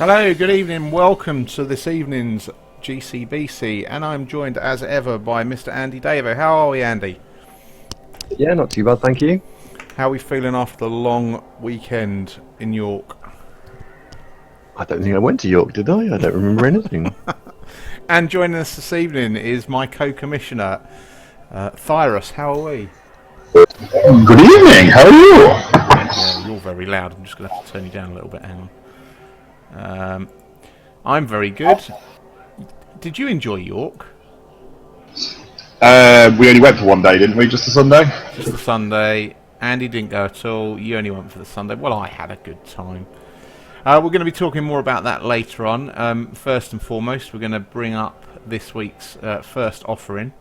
Hello, good evening, welcome to this evening's GCBC, and I'm joined as ever by Mr. Andy Davo. How are we, Andy? Yeah, not too bad, thank you. How are we feeling after the long weekend in York? I don't think I went to York, did I? I don't remember anything. And joining us this evening is my co-commissioner, Thyrus. How are we? Good evening, how are you? Yeah, you're very loud. I'm just going to have to turn you down a little bit. Hang on. I'm very good. Did you enjoy York? We only went for one day, didn't we? Just a Sunday? Just the Sunday. Andy didn't go at all. You only went for the Sunday. Well, I had a good time. We're going to be talking more about that later on. First and foremost, we're going to bring up this week's first offering.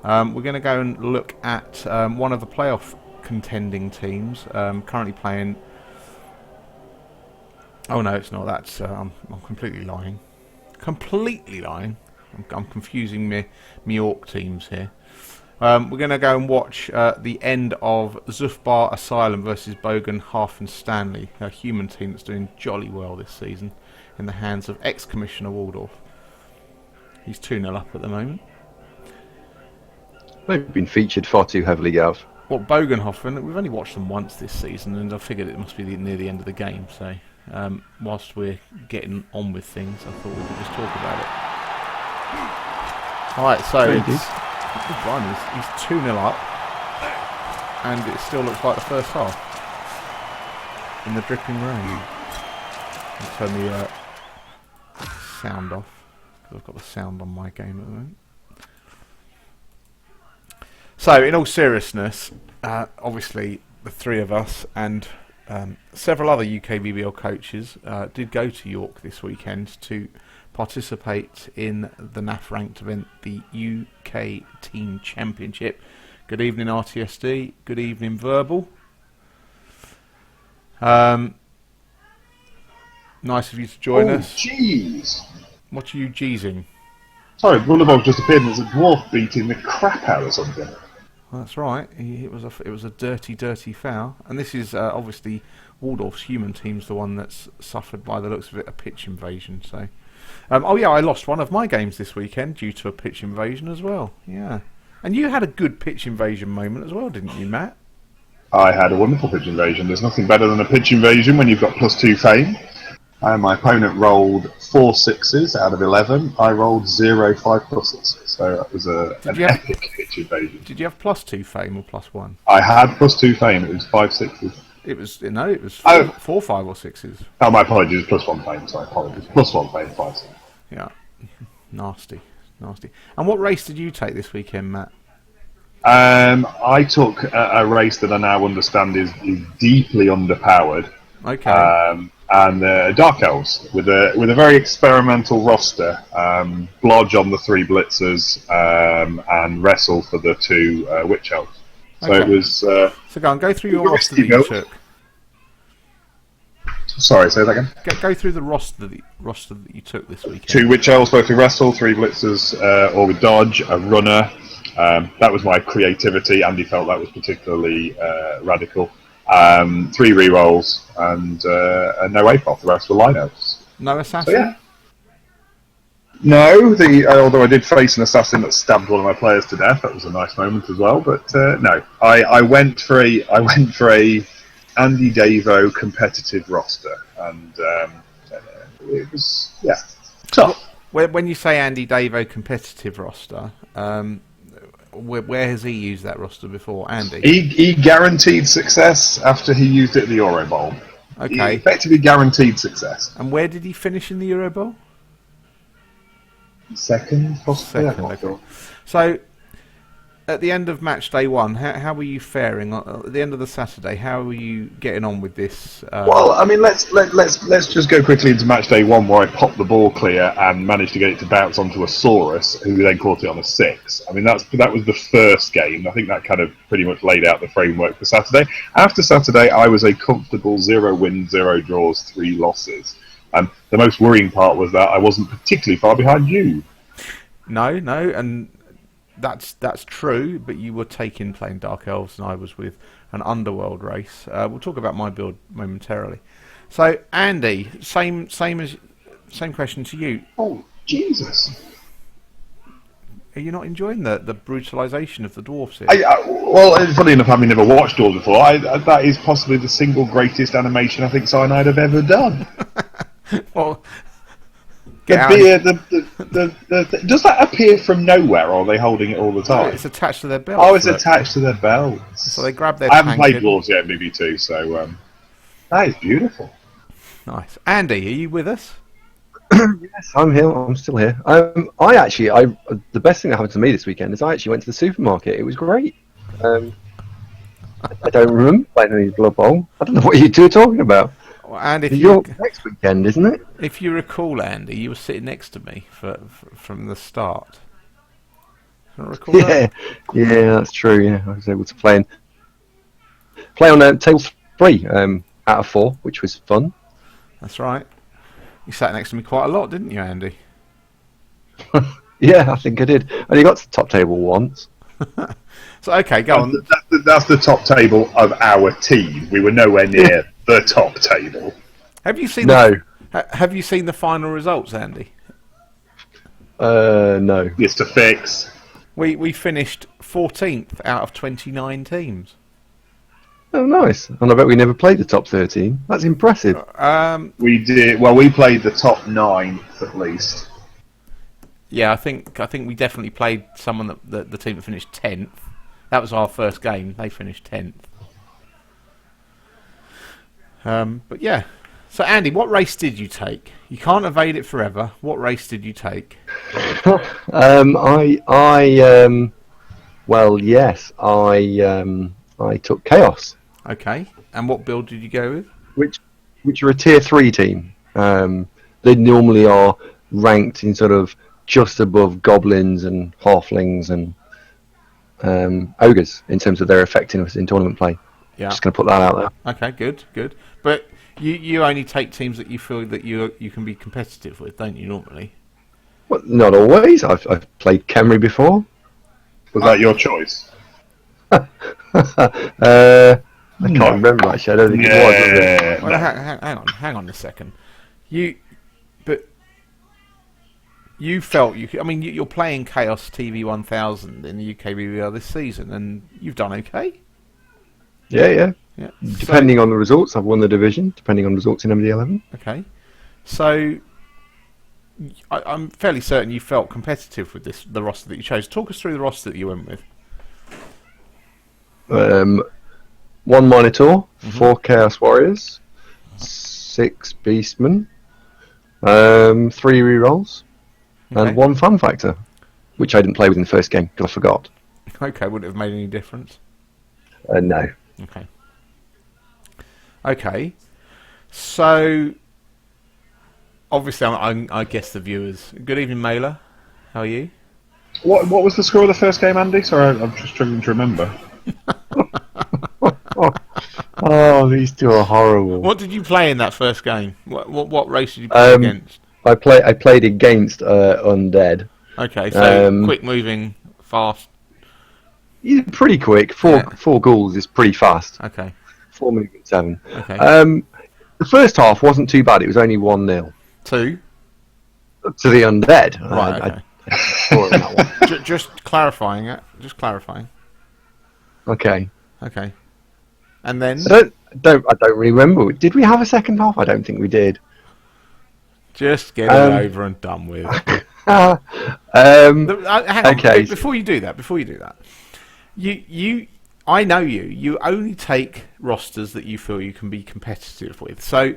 We're going to go and look at one of the playoff contending teams currently playing. Oh no, it's not. That's I'm completely lying. Completely lying. I'm confusing me York teams here. We're going to go and watch the end of Zufbar Asylum versus Bogan Half and Stanley, a human team that's doing jolly well this season in the hands of ex-Commissioner Waldorf. He's 2-0 up at the moment. They've been featured far too heavily, Gav. Well, Bogenhofen, we've only watched them once this season, and I figured it must be near the end of the game. So, whilst we're getting on with things, I thought we could just talk about it. All right, so he's 2-0 up, and it still looks like the first half in the dripping rain. I'll turn the sound off because I've got the sound on my game at the moment. So, in all seriousness, obviously the three of us and several other UKBBL coaches did go to York this weekend to participate in the NAF ranked event, the UK Team Championship. Good evening, RTSD. Good evening, Verbal. Nice of you to join us. Jeez. What are you jeezing? Sorry, Boulevard just appeared and there's a dwarf beating the crap out of something. That's right. It was a dirty foul, and this is obviously Waldorf's human team's the one that's suffered, by the looks of it, a pitch invasion. So, oh yeah, I lost one of my games this weekend due to a pitch invasion as well. Yeah, and you had a good pitch invasion moment as well, didn't you, Matt? I had a wonderful pitch invasion. There's nothing better than a pitch invasion when you've got +2 fame. My opponent rolled 4 6s out of 11. I rolled 0 5 pluses. So that was an epic pitch invasion. Did you have +2 fame or +1? I had +2 fame. It was 5 6s. It was four, 5 or 6s. Oh, my apologies. +1 fame. Sorry, apologies. +1 fame, 5 6. Yeah, nasty. And what race did you take this weekend, Matt? I took a race that I now understand is deeply underpowered. Okay. And Dark Elves with a very experimental roster. Blodge on the 3 blitzers and Wrestle for the 2 Witch Elves. So okay. it was. So go through your roster that you took. Sorry, say that again. Go through the roster that you took this weekend. 2 Witch Elves, both with Wrestle, 3 blitzers, or with Dodge, a runner. That was my creativity. Andy felt that was particularly radical. 3 rerolls and no APOF. The rest were lineouts. No assassin? So, yeah. No, although I did face an assassin that stabbed one of my players to death. That was a nice moment as well. But no, I went for a Andy Davo competitive roster, and it was tough. When you say Andy Davo competitive roster, where has he used that roster before, Andy? He guaranteed success after he used it at the Euro Bowl. Okay. He effectively guaranteed success. And where did he finish in the Euro Bowl? Second, possibly. Second, okay. So, at the end of match day 1, how were you faring? At the end of the Saturday, how were you getting on with this? Well, I mean, let's just go quickly into match day 1, where I popped the ball clear and managed to get it to bounce onto a Saurus, who then caught it on a 6. I mean, that was the first game. I think that kind of pretty much laid out the framework for Saturday. After Saturday, I was a comfortable 0 wins, 0 draws, 3 losses. The most worrying part was that I wasn't particularly far behind you. No, and that's true, but you were playing Dark Elves, and I was with an Underworld race. We'll talk about my build momentarily. So, Andy, same as same question to you. Oh, Jesus. Are you not enjoying the brutalisation of the dwarfs here? Well, funny enough, having never watched Dwarves before, that is possibly the single greatest animation I think Cyanide have ever done. Well, The get out. beard, does that appear from nowhere, or are they holding it all the time? It's attached to their belt. Oh, it's attached to their belts. So they grab their I haven't played tankard. Dwarves yet in BB2, so that is beautiful. Nice. Andy, are you with us? Yes, I'm here. I'm still here. The best thing that happened to me this weekend is I actually went to the supermarket. It was great. I don't remember playing any Blood Bowl. I don't know what you two are talking about. Well, and if You're next weekend, isn't it? if you recall, Andy, you were sitting next to me from the start. Do you recall that? Yeah, that's true. Yeah, I was able to play on table 3 out of 4, which was fun. That's right. You sat next to me quite a lot, didn't you, Andy? Yeah, I think I did. I only got to the top table once. So okay, go on. That's the top table of our team. We were nowhere near the top table. Have you seen? No. Have you seen the final results, Andy? No. Mr. Fix. We finished 14th out of 29 teams. Oh, nice. And I bet we never played the top 13. That's impressive. We did well. We played the top 9 at least. Yeah, I think we definitely played someone that the team that finished 10th. That was our first game. They finished 10th. But yeah. So Andy, what race did you take? You can't evade it forever. What race did you take? I took Chaos. Okay. And what build did you go with? Which are a tier 3 team. They normally are ranked in sort of just above goblins and halflings and ogres in terms of their effectiveness in tournament play. Yeah. Just going to put that out there. Okay, good. But you only take teams that you feel that you can be competitive with, don't you, normally? Well, not always. I've played Camry before. Was that your choice? I can't remember actually. I don't think it was it? Well, hang on a second. You felt you could. I mean, you're playing Chaos TV 1000 in the UKBBL this season, and you've done okay. Yeah. Yeah. Depending on the results, I've won the division. Depending on results in MD11. Okay. So I'm fairly certain you felt competitive with the roster that you chose. Talk us through the roster that you went with. 1 Minotaur, 4 Chaos Warriors, 6 Beastmen, 3 rerolls, and 1 Fun Factor, which I didn't play with in the first game because I forgot. Okay, would it have made any difference? No. Okay. So obviously, I guess the viewers. Good evening, Mailer. How are you? What was the score of the first game, Andy? Sorry, I'm just struggling to remember. Oh, these two are horrible. What did you play in that first game? What race did you play against? I played against Undead. Okay, so quick moving, fast. He's pretty quick. Four ghouls is pretty fast. Okay. 4 movement 7. Okay. The first half wasn't too bad. It was only 1-0 2. to the Undead. Right. Okay. I saw it in that one. Just clarifying it. Just clarifying. Okay. Okay. And then I don't really remember. Did we have a second half? I don't think we did. just get it over and done with. Hang on. okay. Before you do that, I know you. You only take rosters that you feel you can be competitive with. So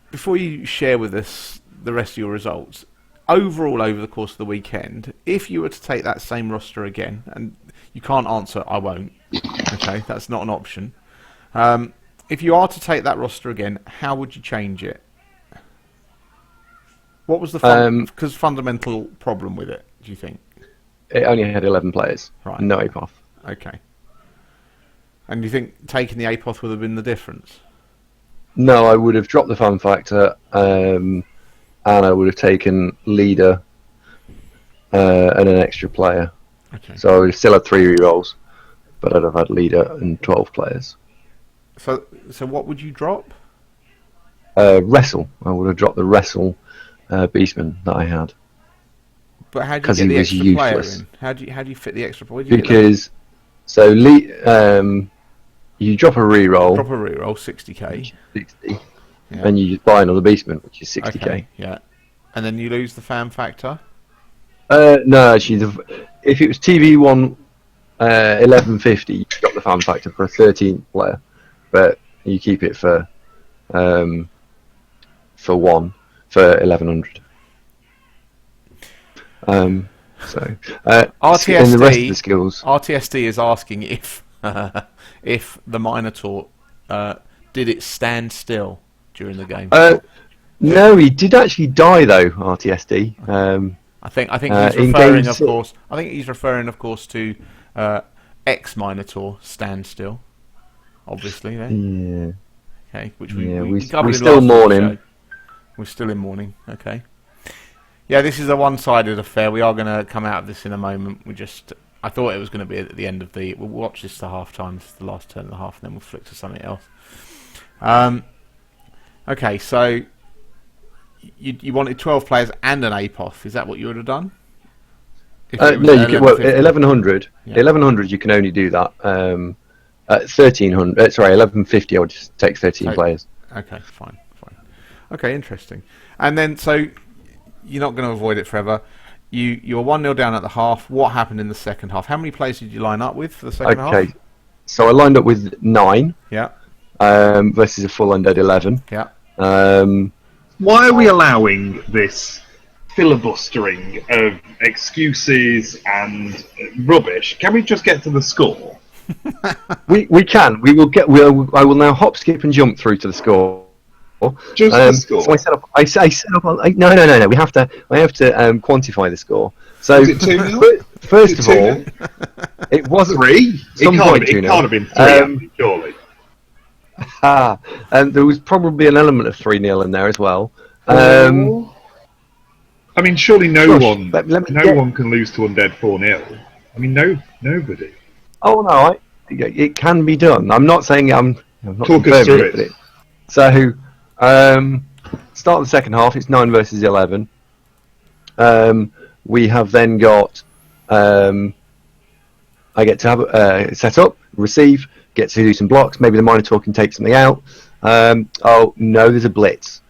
before you share with us the rest of your results, overall over the course of the weekend, if you were to take that same roster again, and you can't answer, I won't. Okay, that's not an option. If you are to take that roster again, how would you change it? What was the fundamental problem with it, do you think? It only had 11 players. Right. No APOF. Okay. And you think taking the APOF would have been the difference? No, I would have dropped the fun factor, and I would have taken leader and an extra player. Okay. So I would have still had 3 rerolls, but I'd have had leader and 12 players. So what would you drop? wrestle. I would have dropped the wrestle beastman that I had. But how do you get the extra player in? How do you fit the extra player? Because you drop a reroll. Drop a reroll, 60k. 60. Yeah. And you just buy another beastman, which is 60k. Okay, yeah. And then you lose the fan factor? No, actually, if it was TV1 1150, you drop the fan factor for a 13th player, but you keep it for 1100. RTSD, in the rest of the skills, RTSD is asking if the Minotaur did it stand still during the game. No, he did actually die though. RTSD. I think he's referring, of course. I think he's referring, of course, to X Minotaur stand still. Obviously, there. Yeah. Okay, which we're covered still mourning. We're still in mourning. Okay. Yeah, this is a one-sided affair. We are going to come out of this in a moment. I thought it was going to be at the end of the. We'll watch this to half time. This is the last turn of the half, and then we'll flick to something else. Okay, so you wanted 12 players and an APOF. Is that what you would have done? No, you can. Well, 1100. Yeah. 1100, you can only do that. At 1300, sorry, 1150, I would just take 13 players. Okay, fine. Okay, interesting. And then, so you're not going to avoid it forever. You're 1-0 down at the half. What happened in the second half? How many players did you line up with for the second half? Okay, so I lined up with 9. Yeah. Versus a full undead 11. Yeah. Why are we allowing this filibustering of excuses and rubbish? Can we just get to the score? we can. We will get. I will now hop, skip, and jump through to the score. Just the score. So I set up. No. We have to. I have to quantify the score. So is it 2-0? First of all, it wasn't 3. It can't have been 3, surely. And there was probably an element of 3-0 in there as well. I mean, surely no one can lose to Undead 4-0. I mean, nobody. Oh no, it can be done. I'm not saying I'm not talk us through it. So, start the second half. It's 9 versus 11. We have then got. I get to have set up, receive, get to do some blocks. Maybe the Minotaur can take something out. Oh no, there's a blitz.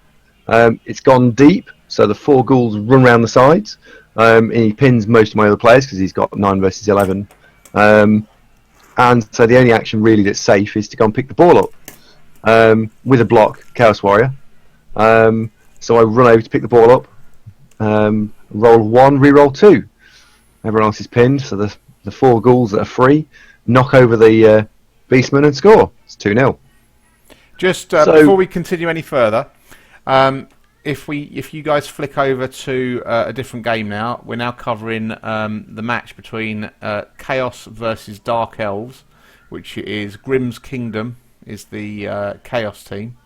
It's gone deep, so the 4 ghouls run around the sides. And he pins most of my other players because he's got 9 versus 11. And so the only action really that's safe is to go and pick the ball up with a block, Chaos Warrior. So I run over to pick the ball up, roll 1, re-roll 2. Everyone else is pinned, so the 4 ghouls that are free knock over the Beastman and score. It's 2-0. Just before we continue any further, if you guys flick over to a different game now, we're now covering the match between Chaos versus Dark Elves, which is Grimm's Kingdom is the Chaos team.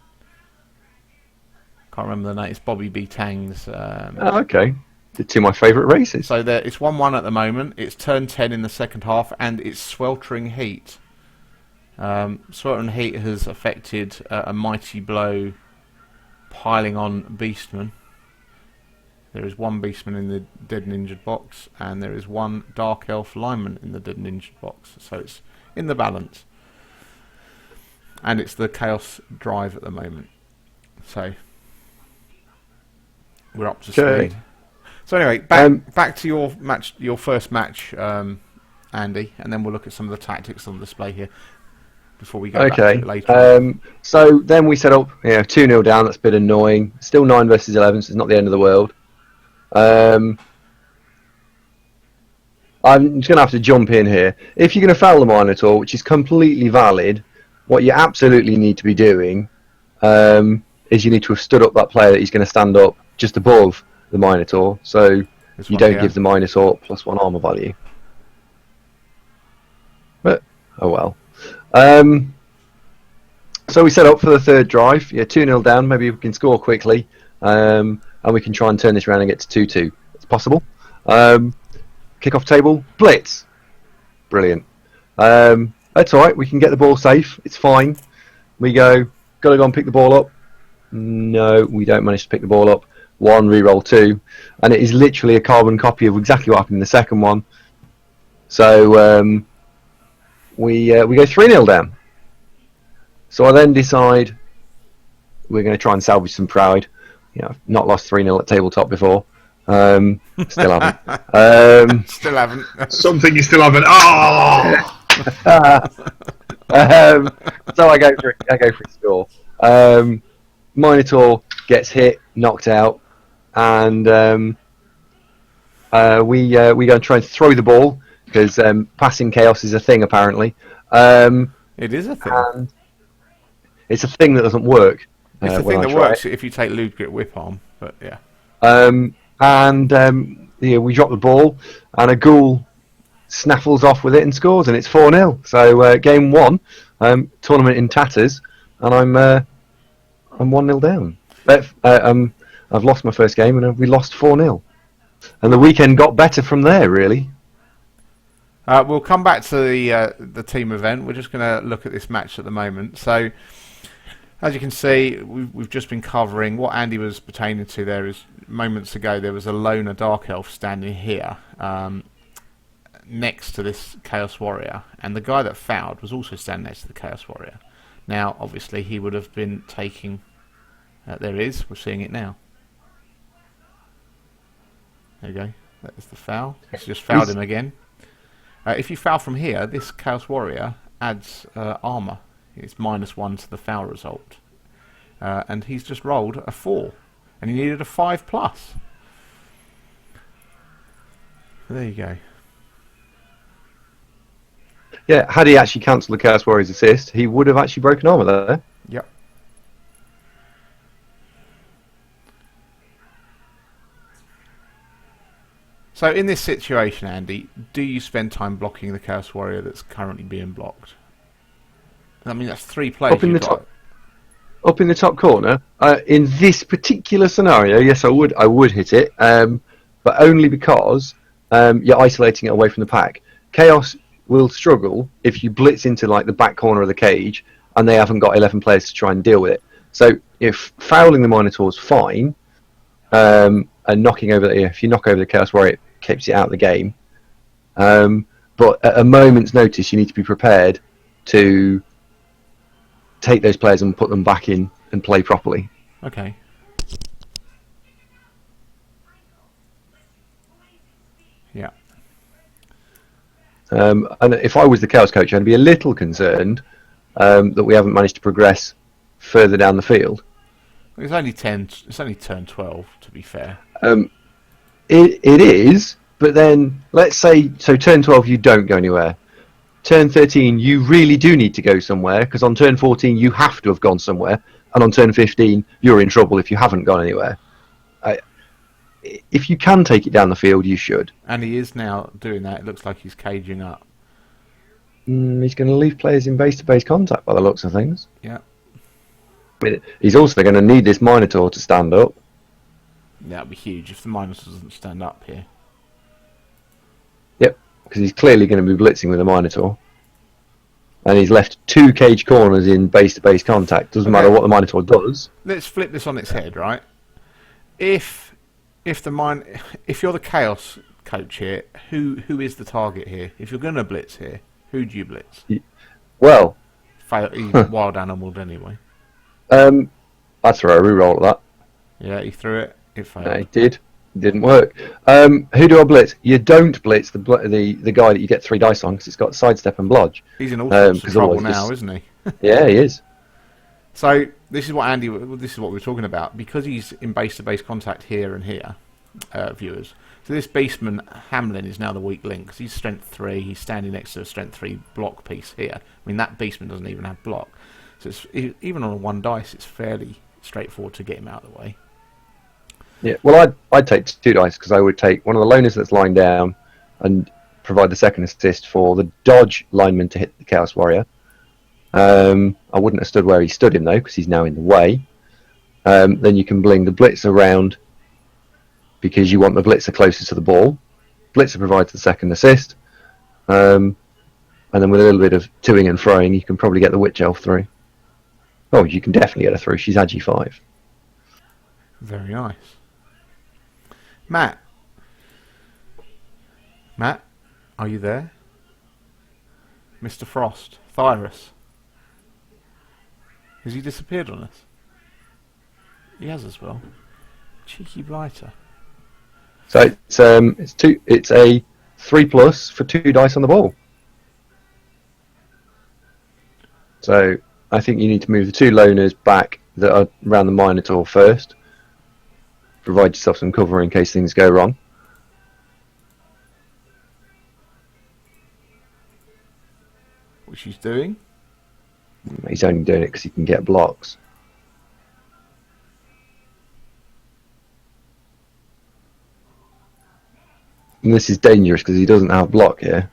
Can't remember the name. It's Bobby B. Tang's. Okay. The 2 of my favourite races. So it's 1-1 at the moment. It's turn 10 in the second half, and it's Sweltering Heat. Sweltering Heat has affected a mighty blow piling on Beastman. There is 1 Beastman in the Dead and Injured box, and there is 1 Dark Elf lineman in the Dead and Injured box. So it's in the balance. And it's the Chaos drive at the moment. So we're up to speed. So anyway, back to your match, your first match, Andy, and then we'll look at some of the tactics on display here before we go back to it later. So then we set up 2-0 down. That's a bit annoying. Still 9 versus 11, so it's not the end of the world. I'm just going to have to jump in here. If you're going to foul the Minotaur, which is completely valid, what you absolutely need to be doing is you need to have stood up that player that he's going to stand up just above the Minotaur, so you don't give the Minotaur +1 armor value. But oh well. So we set up for the third drive. 2-0 down. Maybe we can score quickly, and we can try and turn this around and get to 2-2. It's possible. Kick-off table, blitz. Brilliant. That's all right. We can get the ball safe. It's fine. We gotta go and pick the ball up. No, we don't manage to pick the ball up. 1, reroll 2, and it is literally a carbon copy of exactly what happened in the second one. So we go 3-0 down. So I then decide we're going to try and salvage some pride. I've not lost 3-0 at tabletop before. Still haven't. Still haven't. Something you still haven't. Oh! So I go for a score. Minotaur gets hit, knocked out, and we go and try and throw the ball because passing chaos is a thing apparently. It is a thing. And it's a thing that doesn't work. It's the thing that works if you take Lewd Grip Whip Arm, but yeah. We drop the ball, and a ghoul snaffles off with it and scores, and it's 4-0. So game 1, tournament in tatters, and I'm 1-0 down. But I've lost my first game, and we lost 4-0. And the weekend got better from there, really. We'll come back to the team event. We're just going to look at this match at the moment. So, as you can see, we've just been covering what Andy was pertaining to there. Is moments ago there was a loner Dark Elf standing here next to this Chaos Warrior, and the guy that fouled was also standing next to the Chaos Warrior. Now, obviously, he would have been taking... there he is. We're seeing it now. There you go. That is the foul. He's just fouled him again. If you foul from here, this Chaos Warrior adds armour. It's -1 to the foul result. And he's just rolled a 4. And he needed a 5+. There you go. Yeah, had he actually cancelled the Chaos Warrior's assist, he would have actually broken armour there. Yep. So in this situation, Andy, do you spend time blocking the Chaos Warrior that's currently being blocked? I mean, that's 3 players Up in the top corner. In this particular scenario, yes, I would hit it, but only because you're isolating it away from the pack. Chaos will struggle if you blitz into like the back corner of the cage, and they haven't got 11 players to try and deal with it. So if fouling the Minotaur is fine, and knocking over if you knock over the Chaos Warrior, it keeps it out of the game. But at a moment's notice, you need to be prepared to take those players and put them back in and play properly. Okay. Yeah. And if I was the Chaos coach, I'd be a little concerned that we haven't managed to progress further down the field. It's only 10. It's only turn 12, to be fair. It is, but then let's say turn 12 you don't go anywhere. Turn 13 you really do need to go somewhere, because on turn 14 you have to have gone somewhere, and on turn 15 you're in trouble if you haven't gone anywhere. If you can take it down the field, you should. And he is now doing that. It looks like he's caging up. He's going to leave players in base-to-base contact by the looks of things. Yeah. I mean, he's also going to need this Minotaur to stand up. That would be huge if the Minotaur doesn't stand up here. Yep, because he's clearly going to be blitzing with a Minotaur. And he's left 2 cage corners in base-to-base contact. Doesn't matter what the Minotaur does. Let's flip this on its head, right? If you're the Chaos coach here, who is the target here? If you're going to blitz here, who do you blitz? Well, He's wild animaled anyway. I'd throw a reroll at that. Yeah, he threw it. It failed. No, it did. It didn't work. Who do I blitz? You don't blitz the guy that you get 3 dice on, because it's got sidestep and blodge. He's in all sorts of trouble now, just... isn't he? Yeah, he is. So this is what we were talking about, because he's in base-to-base contact here and here, viewers. So this Beastman Hamlin is now the weak link, because he's strength 3. He's standing next to a strength 3 block piece here. I mean, that Beastman doesn't even have block, so even on a 1 dice, it's fairly straightforward to get him out of the way. Yeah, well, I'd take 2 dice, because I would take one of the loners that's lying down and provide the second assist for the dodge lineman to hit the Chaos Warrior. I wouldn't have stood where he stood him, though, because he's now in the way. Then you can bling the blitzer around, because you want the blitzer closer to the ball. Blitzer provides the second assist. And then with a little bit of toing and froing, you can probably get the Witch Elf through. Oh, you can definitely get her through. She's Agi 5. Very nice. Matt? Matt? Are you there? Mr. Frost? Thyrus? Has he disappeared on us? He has as well. Cheeky blighter. So it's a 3+ for 2 dice on the ball. So I think you need to move the 2 loners back that are around the Minotaur first. Provide yourself some cover in case things go wrong. Which he's doing. He's only doing it because he can get blocks. And this is dangerous because he doesn't have block here.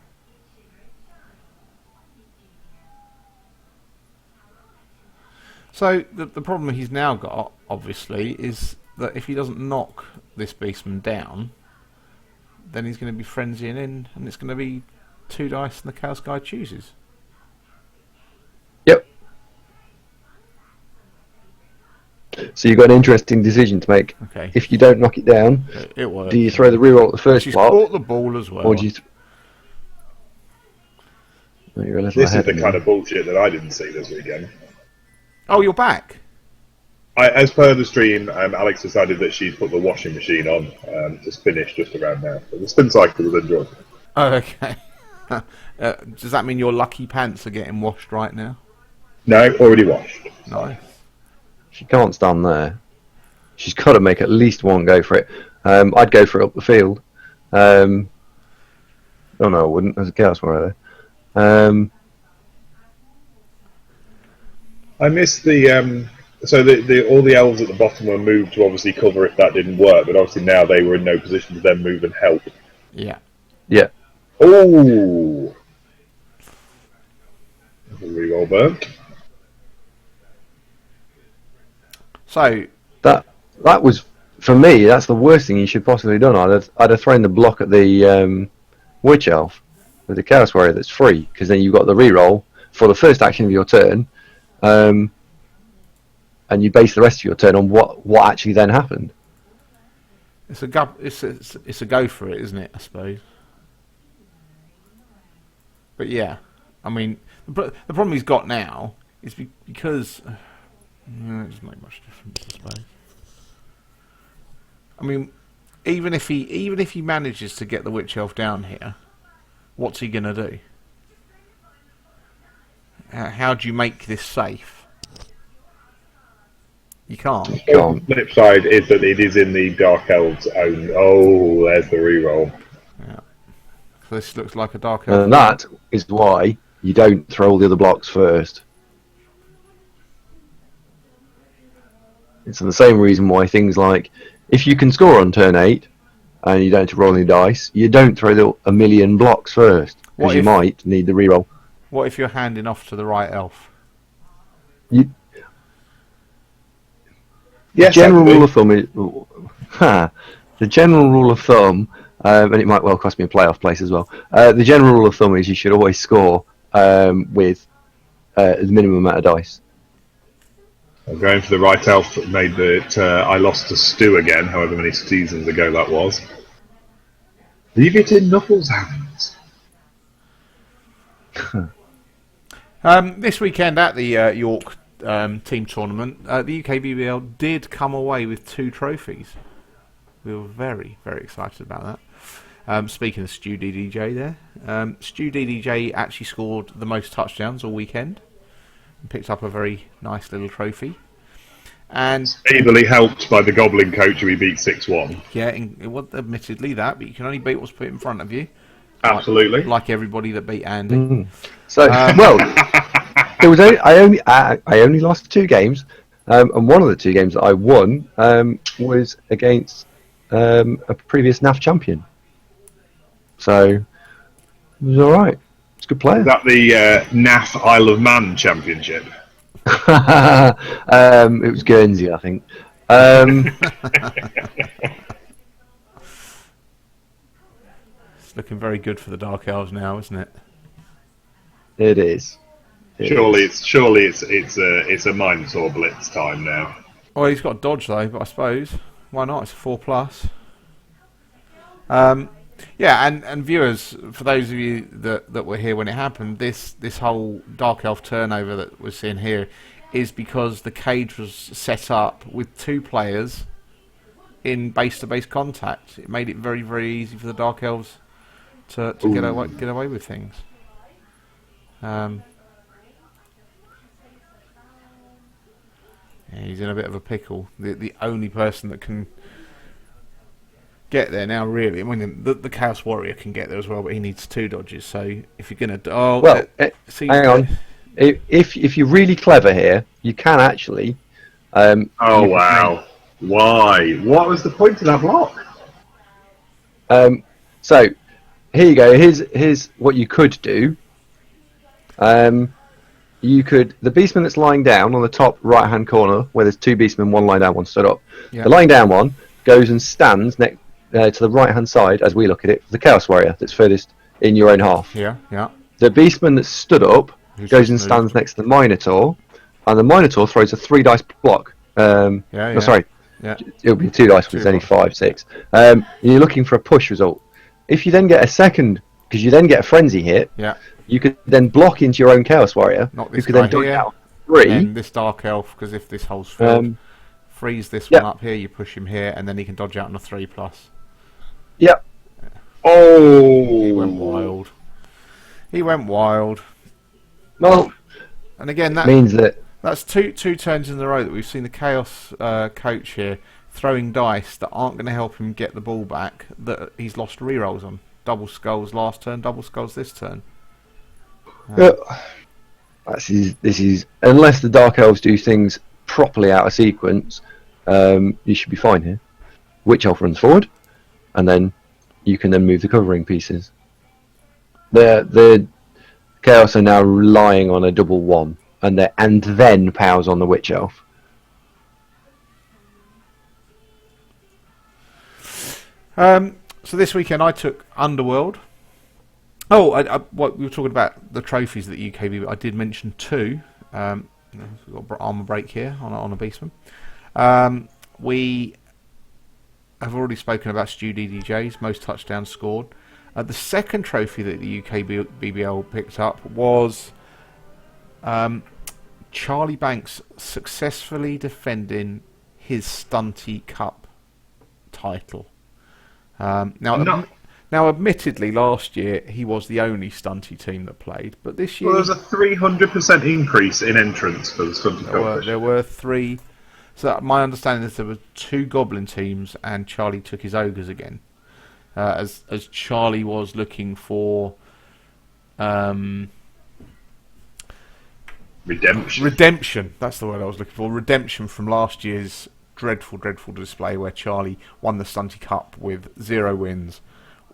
So the problem he's now got, obviously, is that if he doesn't knock this beastman down, then he's going to be frenzying in, and it's going to be 2 dice and the Chaos Guy chooses. Yep. So you've got an interesting decision to make. Okay. If you don't knock it down, It works. do you throw the reroll at the first She's block? caught the ball as well. Or do you... You're a little This is ahead the of me. kind of bullshit that I didn't see this weekend. Oh, you're back? As per the stream, Alex decided that she'd put the washing machine on to finish just around now. But the spin cycle was enjoyable. Oh, okay. Does that mean your lucky pants are getting washed right now? No, already washed. Nice. She can't stand there. She's got to make at least one go for it. I'd go for it up the field. Oh no, I wouldn't. There's a chaos warrior there. I missed the so the all the elves at the bottom were moved to obviously cover if that didn't work, but obviously now they were in no position to then move and help. Yeah. Yeah. Oh, reroll burnt. So That was, for me, that's the worst thing you should possibly have done. I'd have thrown the block at the witch elf with the chaos warrior that's free, because then you've got the reroll for the first action of your turn, and you base the rest of your turn on what actually then happened. it's a go for it, isn't it? I suppose. But yeah, I mean, the problem he's got now is because it doesn't make much difference, I suppose. I mean, even if he manages to get the witch elf down here, what's he gonna do? How do you make this safe? You can't. The flip side is that it is in the Dark Elves' own. Oh, there's the reroll. Yeah. So this looks like a dark elf. And that is why you don't throw all the other blocks first. It's the same reason why things like, if you can score on turn 8 and you don't have to roll any dice, you don't throw a million blocks first, because you might need the reroll. What if you're handing off to the right elf? Yes, General rule of thumb is, the general rule of thumb, and it might well cost me a playoff place as well. The general rule of thumb is you should always score with the minimum amount of dice. I'm going for the right elf that made that I lost to Stu again, however many seasons ago that was. Leave it in Knuckles' hands. This weekend at the York team tournament, the UKBBL did come away with 2 trophies. We were very, very excited about that. Speaking of Stu DDJ there, Stu DDJ actually scored the most touchdowns all weekend and picked up a very nice little trophy. And Ably helped by the Goblin coach who he beat 6-1. yeah, it was admittedly that, but you can only beat what's put in front of you. Absolutely. Like everybody that beat Andy. So, well, there was I only lost 2 games, and one of the 2 games that I won was against a previous NAF champion. So it was all right. It's a good player. Is that the NAF Isle of Man Championship? It was Guernsey, I think. It's looking very good for the Dark Elves now, isn't it? It is. Surely it's a Minotaur Blitz time now. Well, he's got dodge though, but I suppose why not? It's a 4+. Yeah, and viewers, for those of you that were here when it happened, this whole Dark Elf turnover that we're seeing here is because the cage was set up with 2 players in base-to-base contact. It made it very, very easy for the Dark Elves to get away with things. Yeah, he's in a bit of a pickle. The only person that can get there now, really. I mean, the Chaos Warrior can get there as well, but he needs 2 dodges. So if you're going to, hang on. If you're really clever here, you can actually. Oh wow! Why? What was the point of that block? So here you go. Here's what you could do. You could, the beastman that's lying down on the top right hand corner, where there's 2 beastmen, one lying down, one stood up. Yeah. The lying down one goes and stands next to the right hand side, as we look at it, the Chaos Warrior that's furthest in your own half. Yeah, yeah. The beastman that's stood up goes and stands next to the Minotaur, and the Minotaur throws a 3 dice block. No, sorry. Yeah. It'll be 2 dice because it's only 5, 6. You're looking for a push result. If you then get a second, because you then get a frenzy hit, you could then block into your own Chaos Warrior. Not this who could guy then dodge here. out 3. And this Dark Elf, because if this hole's filled, freeze this one up here, you push him here, and then he can dodge out on a 3+. Yep. Yeah. Oh! He went wild. He went wild. Well, and again, that means that's two turns in a row that we've seen the Chaos coach here throwing dice that aren't going to help him get the ball back, that he's lost rerolls on. Double skulls last turn, double skulls this turn. This is unless the Dark Elves do things properly out of sequence, you should be fine here. Witch Elf runs forward, and then you can then move the covering pieces. The Chaos are now relying on a double 1, and then powers on the Witch Elf. So this weekend I took Underworld. Oh, what we were talking about the trophies that UKBBL. I did mention 2. We've got armor break here on a beastman. We have already spoken about Stu DDJ's most touchdowns scored. The second trophy that the UKBBL picked up was Charlie Banks successfully defending his Stunty Cup title. Now, admittedly, last year he was the only Stunty team that played, but this year... Well, there was a 300% increase in entrants for the Stunty Cup. There were 3... So my understanding is there were 2 Goblin teams, and Charlie took his Ogres again. As Charlie was looking for... Redemption, that's the word I was looking for. Redemption from last year's dreadful display where Charlie won the Stunty Cup with 0 wins,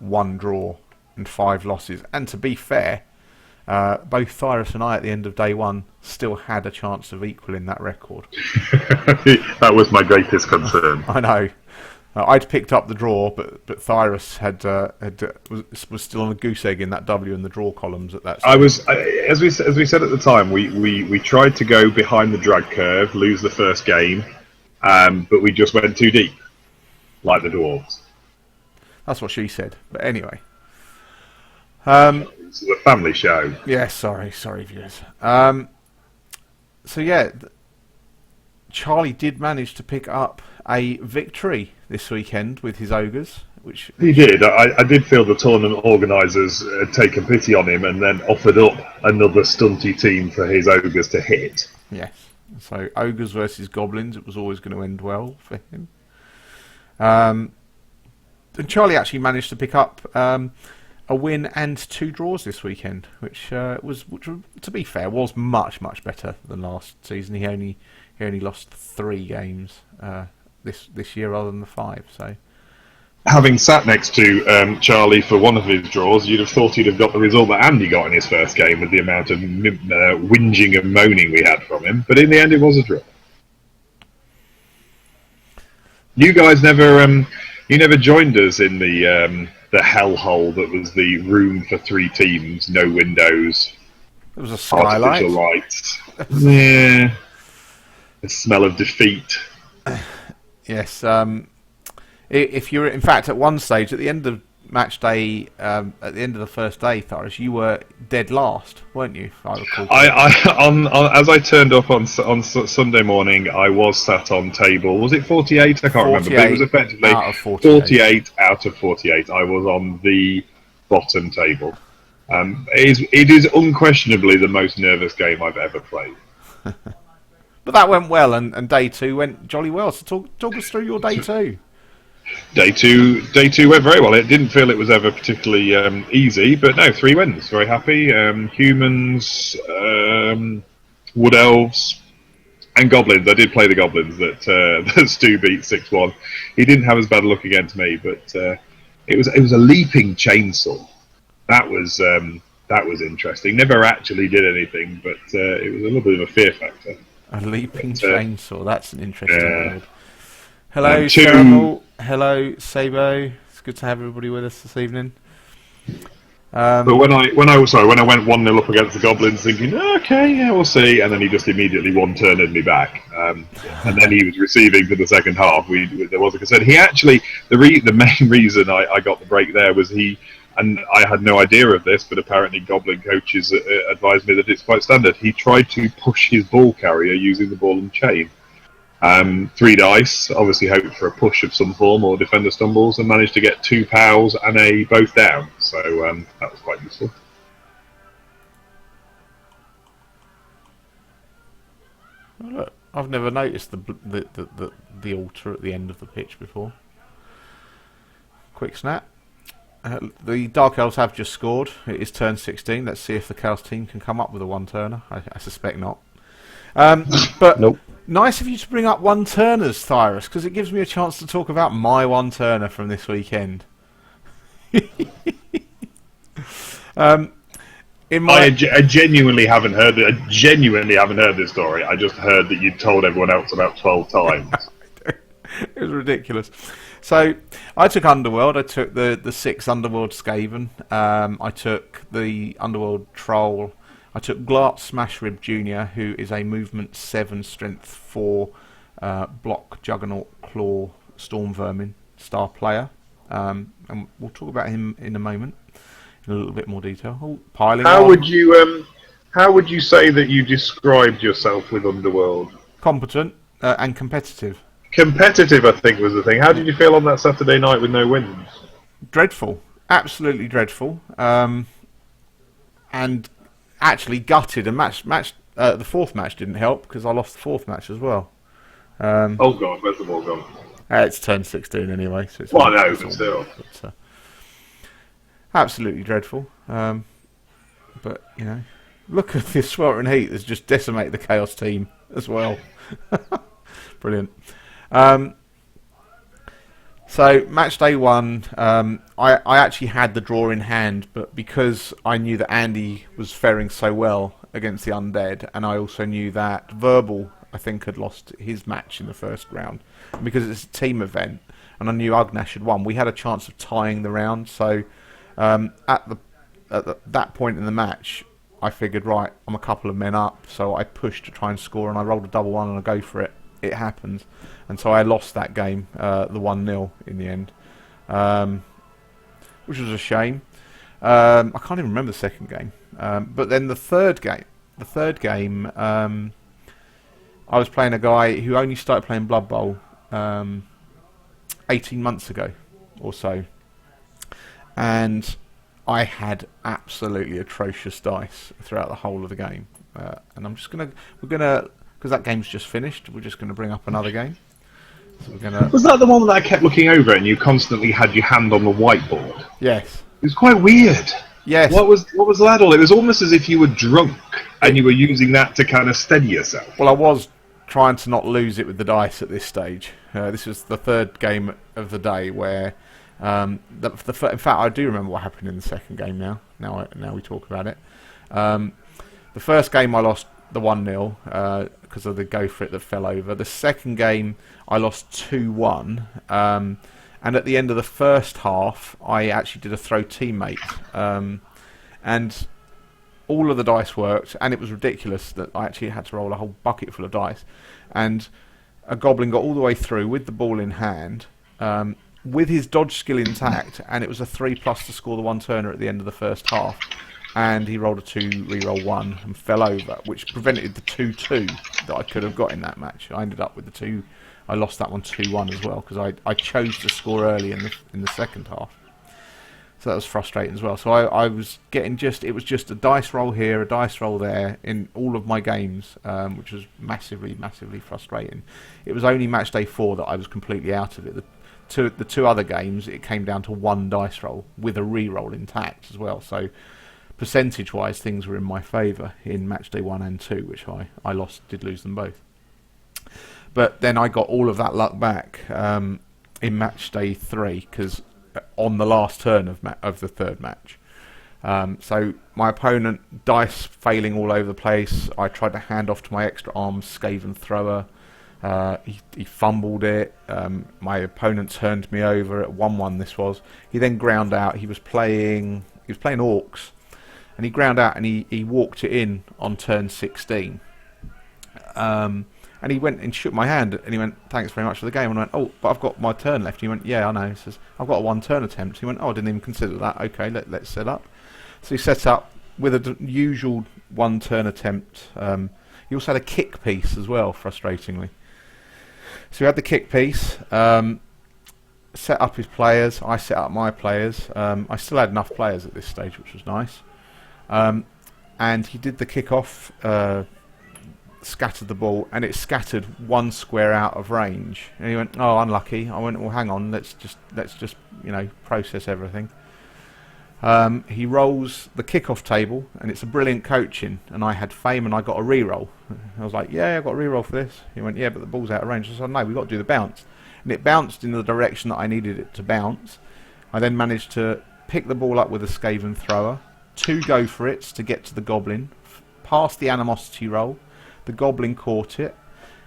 1 draw and 5 losses. And to be fair, both Thyrus and I at the end of day 1 still had a chance of equaling that record. That was my greatest concern. I know. I'd picked up the draw, but Thyrus was still on a goose egg in that W in the draw columns at that stage. I was, as we said at the time, we tried to go behind the drag curve, lose the first game, but we just went too deep, like the dwarves. That's what she said. But anyway, it's a family show. Yeah, sorry, viewers. So yeah, Charlie did manage to pick up a victory this weekend with his Ogres, which he did. I did feel the tournament organisers had taken pity on him and then offered up another stunty team for his Ogres to hit. Yes. So Ogres versus Goblins, it was always going to end well for him. And Charlie actually managed to pick up a win and 2 draws this weekend, which to be fair, was much better than last season. He only lost 3 games this year rather than the 5. So, having sat next to Charlie for one of his draws, you'd have thought he'd have got the result that Andy got in his first game with the amount of whinging and moaning we had from him. But in the end, it was a draw. You guys never joined us in the hellhole that was the room for 3 teams, no windows. It was a skylight. Artificial lights. Yeah. The smell of defeat. Yes. If you're, in fact, at one stage, at the end of match day, at the end of the first day, Tharis, you were dead last, weren't you? If I recall correctly. As I turned up on Sunday morning, I was sat on table. Was it 48? I can't remember. But it was 48 effectively out of 48. 48 out of 48. I was on the bottom table. It is unquestionably the most nervous game I've ever played. But that went well, and day two went jolly well. So talk us through your day two. Day two went very well. It didn't feel it was ever particularly easy, but no, 3 wins. Very happy. Humans, wood elves, and goblins. I did play the goblins that that Stu beat 6-1. He didn't have as bad a look against me, but it was a leaping chainsaw. That was interesting. Never actually did anything, but it was a little bit of a fear factor. A leaping chainsaw. That's an interesting word. Hello, And Cerebral. Hello, Sabo. It's good to have everybody with us this evening. But when I went 1-0 up against the goblins, thinking, okay, yeah, we'll see, and then he just immediately one-turned me back, and then he was receiving for the second half. There was a concern. He actually, the main reason I got the break there was and I had no idea of this, but apparently Goblin coaches advised me that it's quite standard. He tried to push his ball carrier using the ball and chain. 3 dice, obviously hoped for a push of some form or defender stumbles, and managed to get 2 pals and a both down. So that was quite useful. Oh, look, I've never noticed the altar at the end of the pitch before. Quick snap. The Dark Elves have just scored. It is turn 16. Let's see if the Chaos team can come up with a one-turner. I suspect not. But Nope. Nice of you to bring up one-turners, Tharis, because it gives me a chance to talk about my one-turner from this weekend. I genuinely haven't heard it. I genuinely haven't heard this story. I just heard that you told everyone else about 12 times. It was ridiculous. So I took Underworld. I took the 6 Underworld Skaven. I took the Underworld Troll. I took Glart Smashrib Jr., who is a movement 7, strength 4, block Juggernaut Claw Storm Vermin star player. And we'll talk about him in a moment in a little bit more detail. Oh, piling How on. would you say that you described yourself with Underworld? Competent and competitive. Competitive, I think, was the thing. How did you feel on that Saturday night with no wins? Dreadful. Absolutely dreadful. And actually gutted. And the 4th match didn't help because I lost the 4th match as well. Oh God, where's the ball gone? It's turn 16 anyway. So it's Well, I know, but still. Absolutely dreadful. But, you know, look at this sweltering heat that's just decimated the Chaos team as well. Brilliant. So, match day 1, I actually had the draw in hand, but because I knew that Andy was faring so well against the Undead, and I also knew that Verbal, I think, had lost his match in the first round, and because it's a team event, and I knew Ugnash had won, we had a chance of tying the round. So, at that point in the match, I figured, right, I'm a couple of men up, so I pushed to try and score, and I rolled a double 1 and I go for it. It happened, and so I lost that game, the 1-0 in the end, which was a shame. I can't even remember the second game, but then the third game, I was playing a guy who only started playing Blood Bowl 18 months ago or so, and I had absolutely atrocious dice throughout the whole of the game, and we're gonna. Because that game's just finished, we're just going to bring up another game. So we're gonna... Was that the one that I kept looking over and you constantly had your hand on the whiteboard? Yes. It was quite weird. Yes. What was that all? It was almost as if you were drunk and you were using that to kind of steady yourself. Well, I was trying to not lose it with the dice at this stage. This was the 3rd game of the day where... in fact, I do remember what happened in the second game now. Now we talk about it. The first game I lost the 1-0 because of the go for it that fell over. The second game I lost 2-1, and at the end of the first half I actually did a throw teammate, and all of the dice worked, and it was ridiculous that I actually had to roll a whole bucket full of dice, and a goblin got all the way through with the ball in hand, with his dodge skill intact, and it was a 3+ to score the one turner at the end of the first half. And he rolled a 2, reroll 1, and fell over, which prevented the 2-2 that I could have got in that match. I ended up with the 2. I lost that one 2-1 as well because I chose to score early in the second half. So that was frustrating as well. So I was getting it was just a dice roll here, a dice roll there in all of my games, which was massively, massively frustrating. It was only match day 4 that I was completely out of it. The two other games, it came down to 1 dice roll with a reroll intact as well. So percentage-wise, things were in my favour in match day 1 and 2, which I did lose them both. But then I got all of that luck back in match day 3, because on the last turn of the third match. So my opponent, dice failing all over the place. I tried to hand off to my extra arms Skaven thrower. He fumbled it. My opponent turned me over at 1-1. This was. He then ground out. He was playing Orcs. And he ground out and he walked it in on turn 16. And he went and shook my hand and he went, "Thanks very much for the game." And I went, "Oh, but I've got my turn left." He went, "Yeah, I know." He says, "I've got a 1 turn attempt." He went, "Oh, I didn't even consider that. Okay, let's set up." So he set up with a usual 1 turn attempt. He also had a kick piece as well, frustratingly. So he had the kick piece, set up his players. I set up my players. I still had enough players at this stage, which was nice. And he did the kick-off, scattered the ball, and it scattered 1 square out of range. And he went, "Oh, unlucky." I went, "Well, hang on, let's just process everything." He rolls the kick-off table, and it's a brilliant coaching, and I had fame, and I got a re-roll. I was like, "Yeah, I got a re-roll for this." He went, "Yeah, but the ball's out of range." I said, "No, we've got to do the bounce." And it bounced in the direction that I needed it to bounce. I then managed to pick the ball up with a Skaven thrower, 2 go for it to get to the goblin, past the animosity roll. The goblin caught it,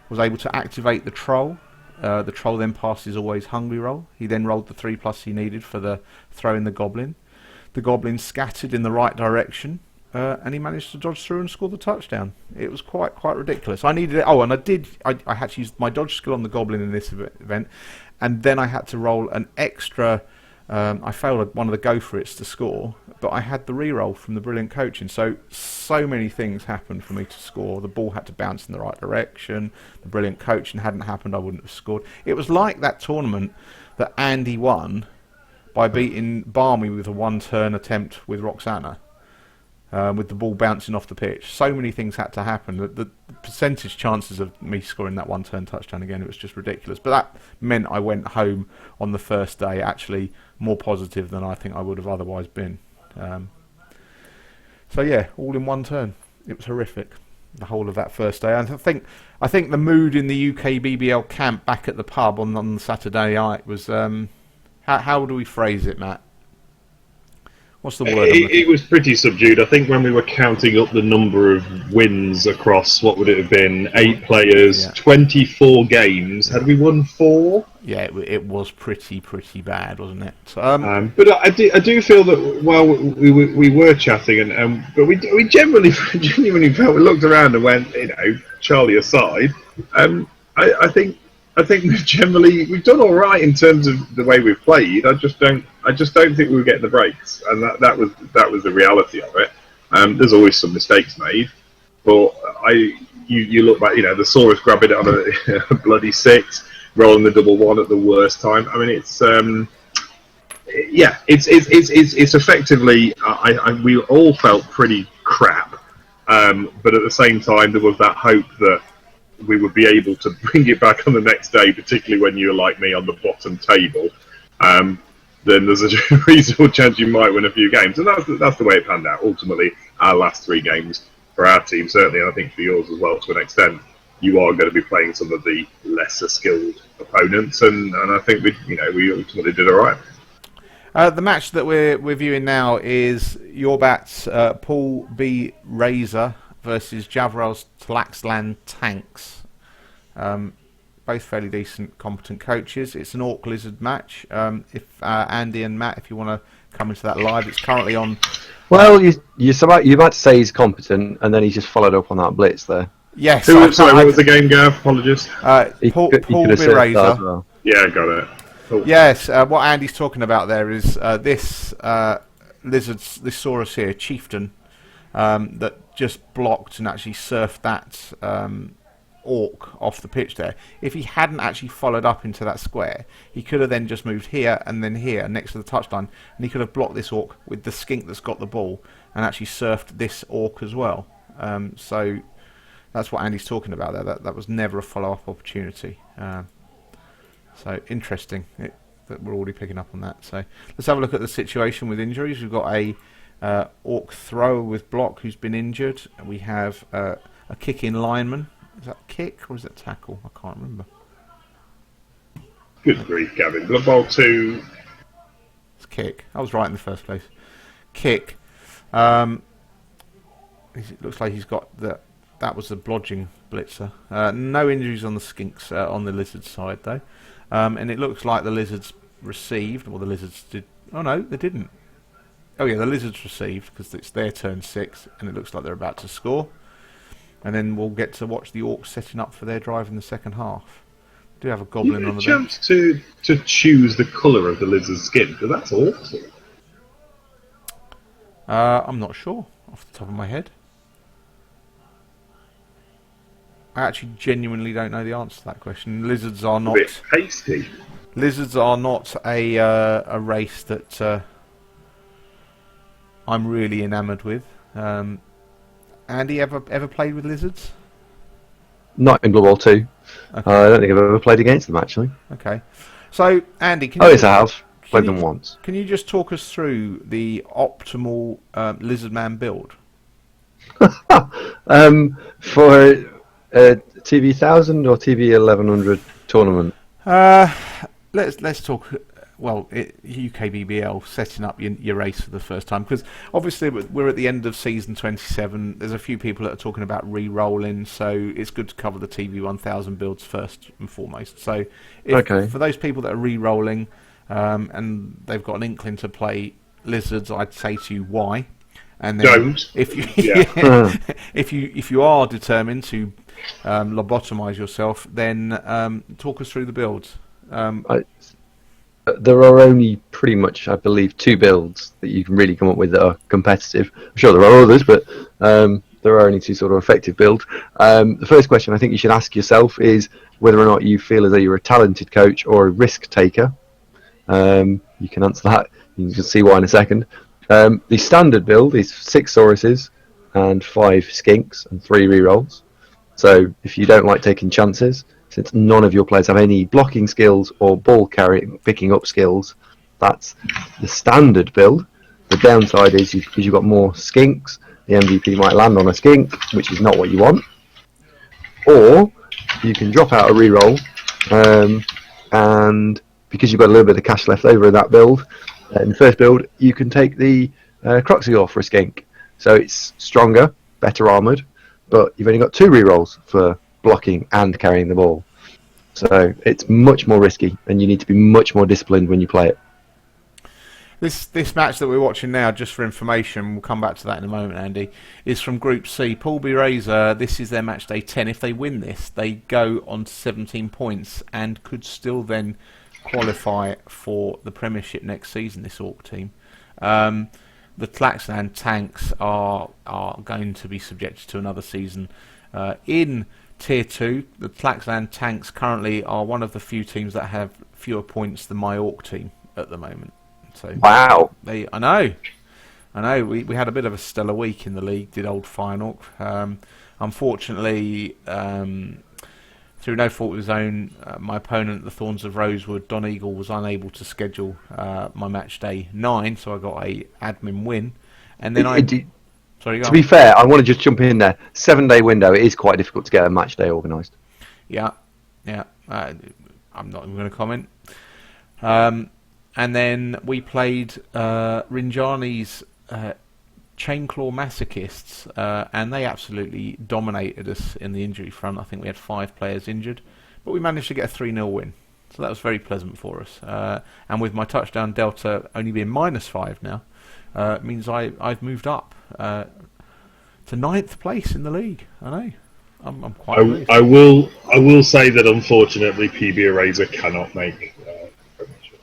was able to activate the troll. The troll then passed his always hungry roll. He then rolled the 3+ he needed for the throw in the goblin. The goblin scattered in the right direction, and he managed to dodge through and score the touchdown. It was quite ridiculous. I needed it. Oh, and I had to use my dodge skill on the goblin in this event, and then I had to roll an extra. I failed one of the go for it's to score, but I had the reroll from the brilliant coaching. So many things happened for me to score. The ball had to bounce in the right direction. The brilliant coaching hadn't happened, I wouldn't have scored. It was like that tournament that Andy won by beating Barmy with a 1 turn attempt with Roxana, with the ball bouncing off the pitch. So many things had to happen. The percentage chances of me scoring that 1 turn touchdown again, it was just ridiculous. But that meant I went home on the first day actually more positive than I think I would have otherwise been. So yeah, all in 1 turn. It was horrific, the whole of that first day. And I think the mood in the UKBBL camp back at the pub on Saturday night was... How do we phrase it, Matt? What's the word? It was pretty subdued. I think when we were counting up the number of wins across, what would it have been? 8 players, 24 games. Had we won 4? Yeah, it was pretty bad, wasn't it? But I do feel that while we were chatting, but we genuinely felt, we looked around and went, Charlie aside, I think we've done all right in terms of the way we've played. I just don't think we were getting the breaks, and that was the reality of it. There's always some mistakes made, but you look back, the Saurus grabbing it on a bloody 6, rolling the double 1 at the worst time. I mean, it's effectively we all felt pretty crap, but at the same time there was that hope that we would be able to bring it back on the next day, particularly when you're like me on the bottom table. Then there's a reasonable chance you might win a few games, and that's the way it panned out. Ultimately, our last 3 games for our team, certainly, and I think for yours as well, to an extent, you are going to be playing some of the lesser skilled opponents, and I think we ultimately did all right. The match that we're viewing now is your bats, Paul B. Razor versus Javrel's Tlaxland Tanks. Both fairly decent, competent coaches. It's an Orc Lizard match. If Andy and Matt, if you want to come into that live, it's currently on. Well, you're about to say he's competent, and then he just followed up on that blitz there. Yes. Sorry, what was the game, Gav? Apologies. Paul could have said that as Razor. well. Yeah, got it. Cool. Yes, what Andy's talking about there is this lizard's, this Saurus here, Chieftain, that just blocked and actually surfed that orc off the pitch there. If he hadn't actually followed up into that square, he could have then just moved here and then here next to the touchline, and he could have blocked this orc with the skink that's got the ball and actually surfed this orc as well. So that's what Andy's talking about there. That was never a follow-up opportunity. So interesting that we're already picking up on that. So let's have a look at the situation with injuries. We've got a orc thrower with block who's been injured. We have a kick-in lineman. Is that kick or is that tackle? I can't remember. Good grief, Gavin. Blood Bowl 2. It's kick. I was right in the first place. Kick. It looks like he's got the. That was the blodging blitzer. No injuries on the skinks on the lizard side though, and it looks like the lizards received. Well, the lizards did. Oh no, they didn't. Oh yeah, the lizards received because it's their turn 6, and it looks like they're about to score. And then we'll get to watch the Orcs setting up for their drive in the second half. Do have a goblin on the bench. Chance to choose the colour of the lizard's skin, because that's awesome. I'm not sure off the top of my head. I actually genuinely don't know the answer to that question. Lizards are not. A bit pasty. Lizards are not a race that I'm really enamoured with. Andy, ever played with lizards? Not in Blood Bowl 2. Okay. I don't think I've ever played against them, actually. Okay. So, Andy, can Oh, you, yes, I have. Played them once. Can you just talk us through the optimal lizard man build? For a TV 1000 or TV 1100 tournament? Let's talk. Well, UKBBL setting up your race for the first time, because obviously we're at the end of season 27. There's a few people that are talking about re-rolling, so it's good to cover the TV 1000 builds first and foremost. So, for those people that are re-rolling and they've got an inkling to play lizards, I'd say to you why. And then Don't. If you are determined to lobotomize yourself, then talk us through the builds. There are only pretty much, I believe, 2 builds that you can really come up with that are competitive. I'm sure there are others, but there are only 2 sort of effective builds. The first question I think you should ask yourself is whether or not you feel as though you're a talented coach or a risk taker. You can answer that. You can see why in a second. The standard build is 6 Sauruses and 5 Skinks and 3 rerolls. So if you don't like taking chances, since none of your players have any blocking skills or ball carrying, picking up skills, that's the standard build. The downside is because you've got more skinks, the MVP might land on a skink, which is not what you want. Or you can drop out a reroll, and because you've got a little bit of cash left over in that build, in the first build, you can take the Croxigor for a skink. So it's stronger, better armoured, but you've only got 2 rerolls for blocking and carrying the ball. So it's much more risky, and you need to be much more disciplined when you play it. This match that we're watching now, just for information, we'll come back to that in a moment, Andy, is from Group C. Paul B. Razor, this is their match day 10. If they win this, they go on 17 points and could still then qualify for the Premiership next season, this Orc team. The Tlaxland Tanks are going to be subjected to another season in Tier 2. The Tlaxland Tanks currently are one of the few teams that have fewer points than my Orc team at the moment. So wow! I know. We had a bit of a stellar week in the league. Did old Fine Orc. Unfortunately, through no fault of his own, my opponent, the Thorns of Rosewood, Don Eagle, was unable to schedule my match day 9, so I got a admin win. And then Sorry, go on. To be fair, I want to just jump in there. 7-day window, it is quite difficult to get a match day organised. Yeah. I'm not even going to comment. And then we played Rinjani's Chainclaw Masochists, and they absolutely dominated us in the injury front. I think we had 5 players injured, but we managed to get a 3-0 win. So that was very pleasant for us. And with my touchdown delta only being -5 now, it means I've moved up to 9th place in the league. I I'm quite pleased. I will say that unfortunately PB Eraser cannot make Premiership.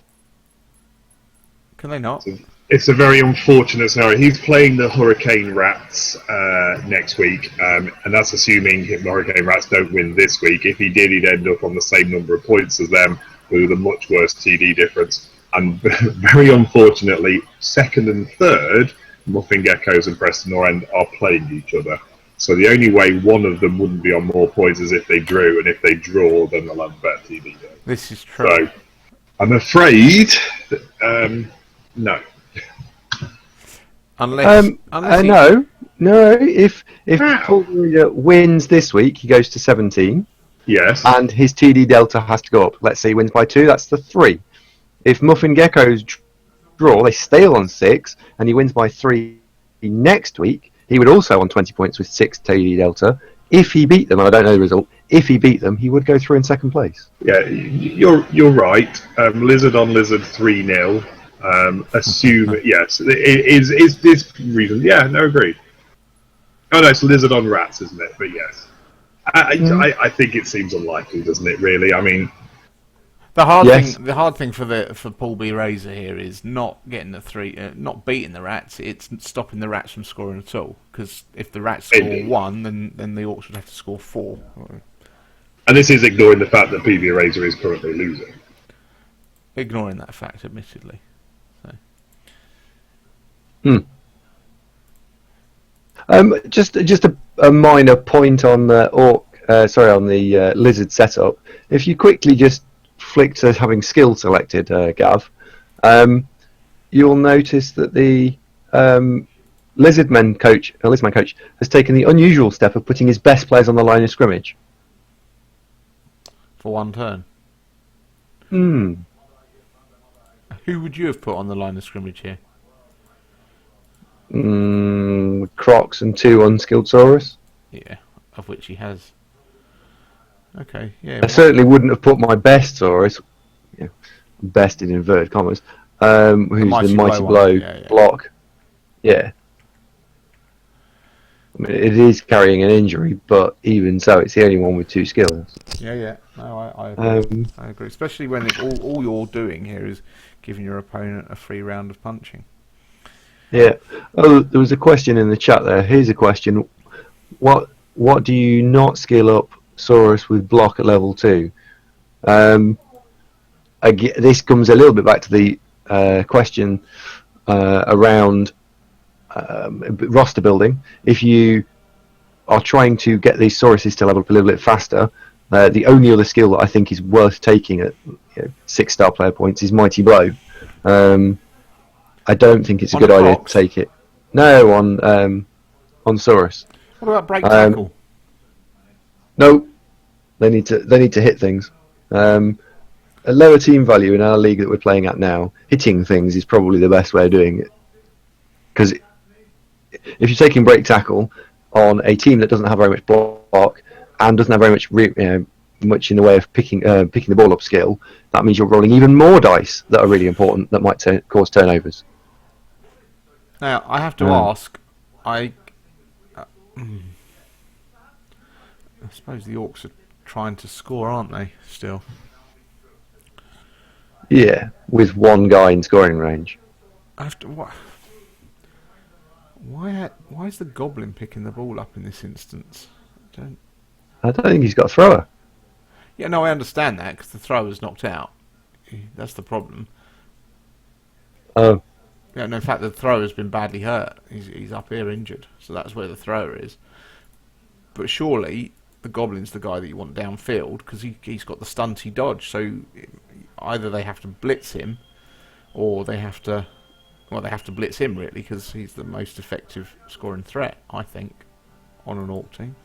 Can they not? It's a very unfortunate scenario. He's playing the Hurricane Rats next week, and that's assuming the Hurricane Rats don't win this week. If he did, he'd end up on the same number of points as them, with a much worse TD difference. And very unfortunately, second and third, Muffin Geckos and Preston Orient are playing each other. So the only way one of them wouldn't be on more points is if they drew, and if they draw, then they'll have a better TD. This is true. So I'm afraid, no. Unless no. If Paul Reader wins this week, he goes to 17. Yes. And his TD delta has to go up. Let's say he wins by 2, that's the 3. If Muffin Geckos draw, they stay on 6, and he wins by 3 next week, he would also on 20 points with 6 TD delta. If he beat them, and I don't know the result, if he beat them, he would go through in second place. Yeah, you're right. Lizard on Lizard 3-0. Assume yes. Is this reason? Yeah, no, agreed. Oh no, it's Lizard on Rats, isn't it? But yes, I think it seems unlikely, doesn't it? Really, I mean, the hard thing for Paul B Razor here is not getting the 3, not beating the Rats. It's stopping the Rats from scoring at all. Because if the Rats score 1, then the Orcs would have to score 4. And this is ignoring the fact that PB Razor is currently losing. Ignoring that fact, admittedly. Just a minor point on the on the Lizard setup. If you quickly just flick to having skill selected, Gav, you'll notice that the Lizardman coach has taken the unusual step of putting his best players on the line of scrimmage. For one turn. Hmm. Who would you have put on the line of scrimmage here? Crocs and 2 unskilled Saurus. Yeah, of which he has. Okay, yeah. I certainly wouldn't have put my best Saurus, best in inverted commas, who's the Mighty Blow block. Yeah. I mean, it is carrying an injury, but even so, it's the only one with 2 skills. Yeah. No, I agree. I agree. Especially when all you're doing here is giving your opponent a free round of punching. Yeah. Oh, there was a question in the chat there. Here's a question. What do you not skill up Saurus with block at level 2? This comes a little bit back to the question around roster building. If you are trying to get these Sauruses to level up a little bit faster, the only other skill that I think is worth taking at 6-star player points is Mighty Blow. I don't think it's a good idea to take it. No, on Saurus. What about break tackle? No, they need to hit things. A lower team value in our league that we're playing at now, hitting things is probably the best way of doing it. Because if you're taking break tackle on a team that doesn't have very much block and doesn't have very much much in the way of picking the ball up skill, that means you're rolling even more dice that are really important that might cause turnovers. Now I have to ask. I suppose the Orcs are trying to score, aren't they? Still. Yeah, with 1 guy in scoring range. Why is the Goblin picking the ball up in this instance? I don't think he's got a thrower. Yeah, no, I understand that because the thrower's knocked out. That's the problem. Oh. Yeah, no, in fact, the thrower's been badly hurt. He's up here injured, so that's where the thrower is. But surely the Goblin's the guy that you want downfield because he's got the stunty dodge. So either they have to blitz him, or they have to blitz him really because he's the most effective scoring threat, I think, on an Orc team.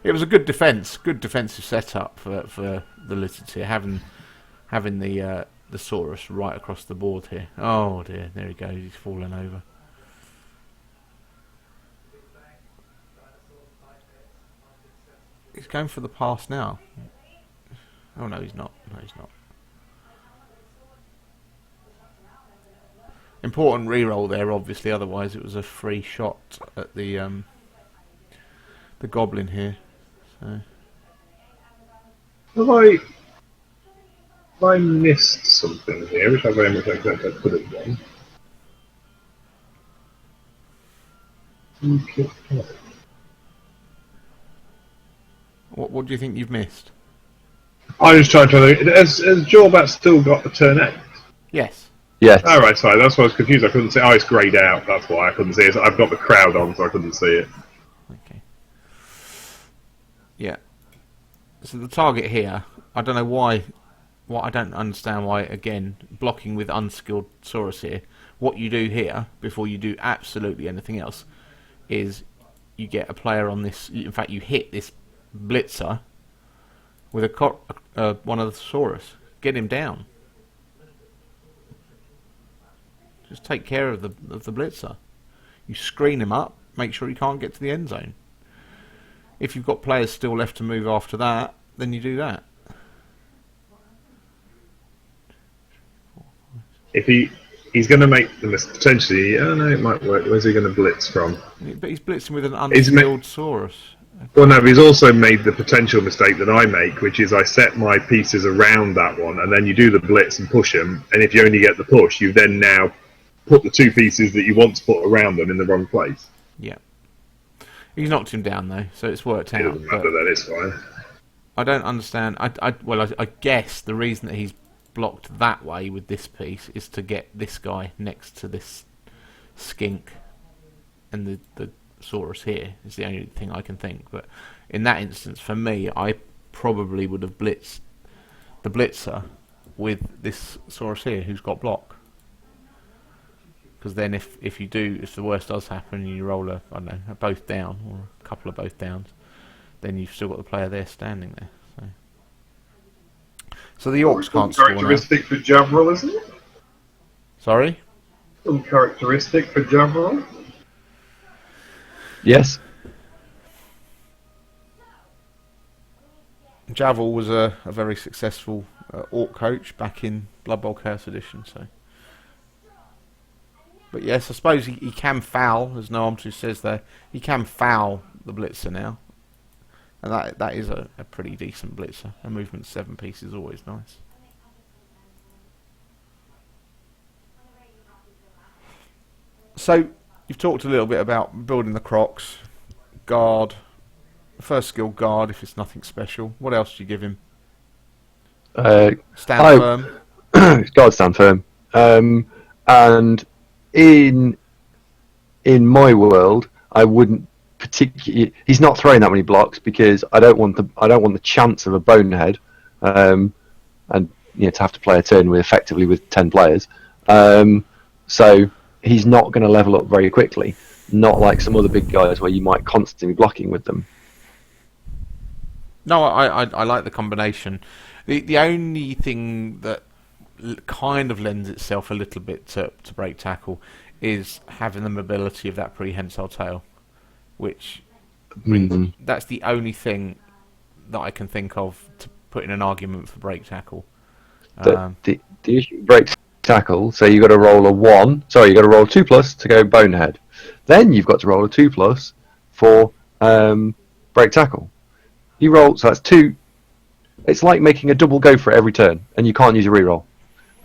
It was a good defensive setup for the Lizards here, having the Saurus right across the board here. Oh dear, there he goes, he's fallen over. He's going for the pass now. Oh no, he's not. No, he's not. Important reroll there, obviously. Otherwise, it was a free shot at the the goblin here. So Have I missed something here, which I very much expect I could have done? Okay. what do you think you've missed? I was trying to think. Has Jorbat still got the turn 8? Yes. Yes. Oh, right, sorry, that's why I was confused. I couldn't see. Oh, it's greyed out, that's why I couldn't see it. I've got the crowd on, so I couldn't see it. Okay. Yeah. So the target here, I don't know why. What I don't understand why, again, blocking with unskilled Saurus here, what you do here, before you do absolutely anything else, is you get a player on this, in fact you hit this blitzer with one of the Saurus. Get him down. Just take care of the blitzer. You screen him up, make sure he can't get to the end zone. If you've got players still left to move after that, then you do that. If he's going to make them potentially, oh no, it might work. Where's he going to blitz from? But he's blitzing with an unskilled Saurus. Well, no, but he's also made the potential mistake that I make, which is I set my pieces around that one, and then you do the blitz and push them, and if you only get the push, you then now put the 2 pieces that you want to put around them in the wrong place. Yeah. He's knocked him down, though, so it's worked out. It doesn't matter then, it's fine. I don't understand. I guess the reason that he's blocked that way with this piece is to get this guy next to this skink, and the Saurus here is the only thing I can think. But in that instance, for me, I probably would have blitzed the blitzer with this Saurus here who's got block. Because then if the worst does happen and you roll a both down or a couple of both downs, then you've still got the player there standing there. So the Orcs can't score now. Characteristic for Javril, isn't it? Sorry? Some characteristic for Javril? Yes. Javel was a very successful Orc coach back in Blood Bowl Chaos Edition, so. But yes, I suppose he can foul, as Noamtu says there. He can foul the blitzer now. And that is a pretty decent blitzer. A movement 7 piece is always nice. So, you've talked a little bit about building the Crocs. Guard. First skill, guard, if it's nothing special. What else do you give him? Stand firm. Guard, stand firm. And in my world, I wouldn't particularly. He's not throwing that many blocks because I don't want the chance of a bonehead, and to have to play a turn effectively with 10 players. So he's not going to level up very quickly. Not like some other big guys where you might constantly be blocking with them. No, I like the combination. The only thing that kind of lends itself a little bit to break tackle is having the mobility of that prehensile tail, which that's the only thing that I can think of to put in an argument for break tackle. The issue with break tackle, so you've got to roll you've got to roll a 2+ to go bonehead. Then you've got to roll a 2+ for break tackle. You roll, so that's 2. It's like making a double go for it every turn, and you can't use a reroll.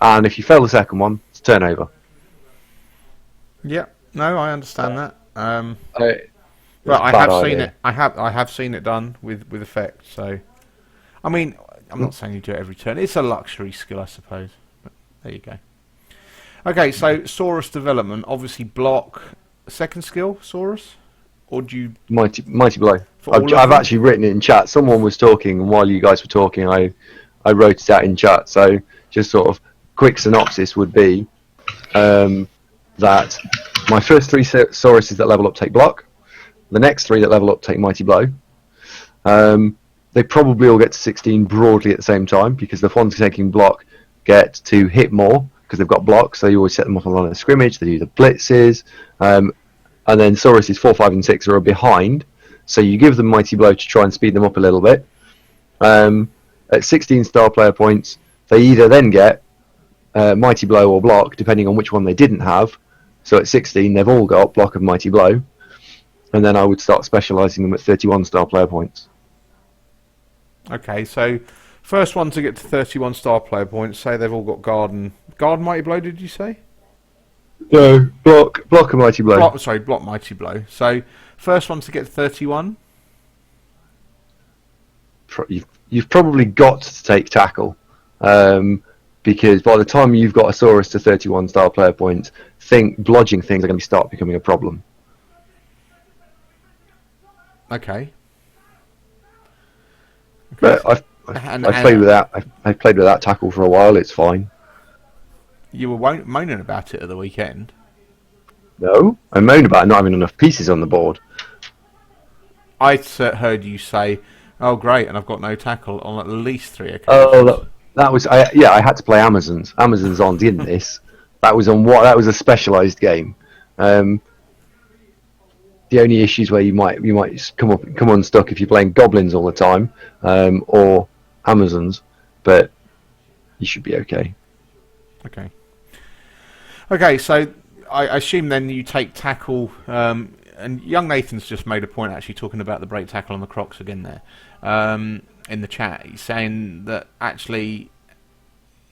And if you fail the second one, it's turnover. Yeah, no, I understand that. But I have seen it. I have seen it done with effect. So, I mean, I'm not saying you do it every turn. It's a luxury skill, I suppose. But there you go. Okay, so Saurus development, obviously block. Second skill, Saurus, or do you mighty blow? I've actually written it in chat. Someone was talking, and while you guys were talking, I wrote it out in chat. So just sort of quick synopsis would be that my first 3 Sauruses that level up take block. The next 3 that level up take mighty blow. They probably all get to 16 broadly at the same time because the ones taking block get to hit more because they've got blocks. So you always set them up on the line of scrimmage. They do the blitzes, and then Sauruses 4, 5, and 6 are behind. So you give them mighty blow to try and speed them up a little bit. At 16 star player points, they either then get mighty blow or block, depending on which one they didn't have. So at 16, they've all got block of mighty blow. and then I would start specialising them at 31 star player points. Okay, so first one to get to 31 star player points, say they've all got Guard Mighty Blow, did you say? No, block a Mighty Blow. Block Mighty Blow. So first one to get to 31? You've probably got to take tackle, because by the time you've got a Saurus to 31 star player points, blodging things are going to start becoming a problem. Okay. But I've played with that. I've played with that tackle for a while. It's fine. You were moaning about it at the weekend. No, I moan about not having enough pieces on the board. I heard you say, "Oh, great," and I've got no tackle on at least 3 occasions. Oh, that was I had to play Amazons. Amazons aren't in this. That was a specialised game. The only issues where you might come unstuck if you're playing goblins all the time, or Amazons, but you should be okay. Okay, so I assume then you take tackle, and young Nathan's just made a point actually talking about the break tackle on the Crocs again there, in the chat. He's saying that actually,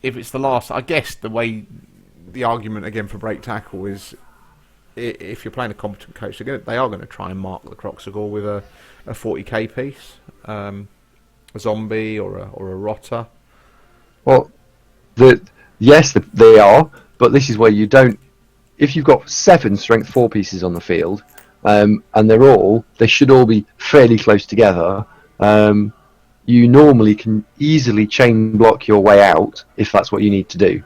if it's the last, I guess the argument again for break tackle is, if you're playing a competent coach, they are going to try and mark the Croxagore with a 40k piece, a zombie or a rotter. Well, yes, they are, but this is where you don't. If you've got 7 strength 4 pieces on the field, and they should all be fairly close together, you normally can easily chain block your way out if that's what you need to do.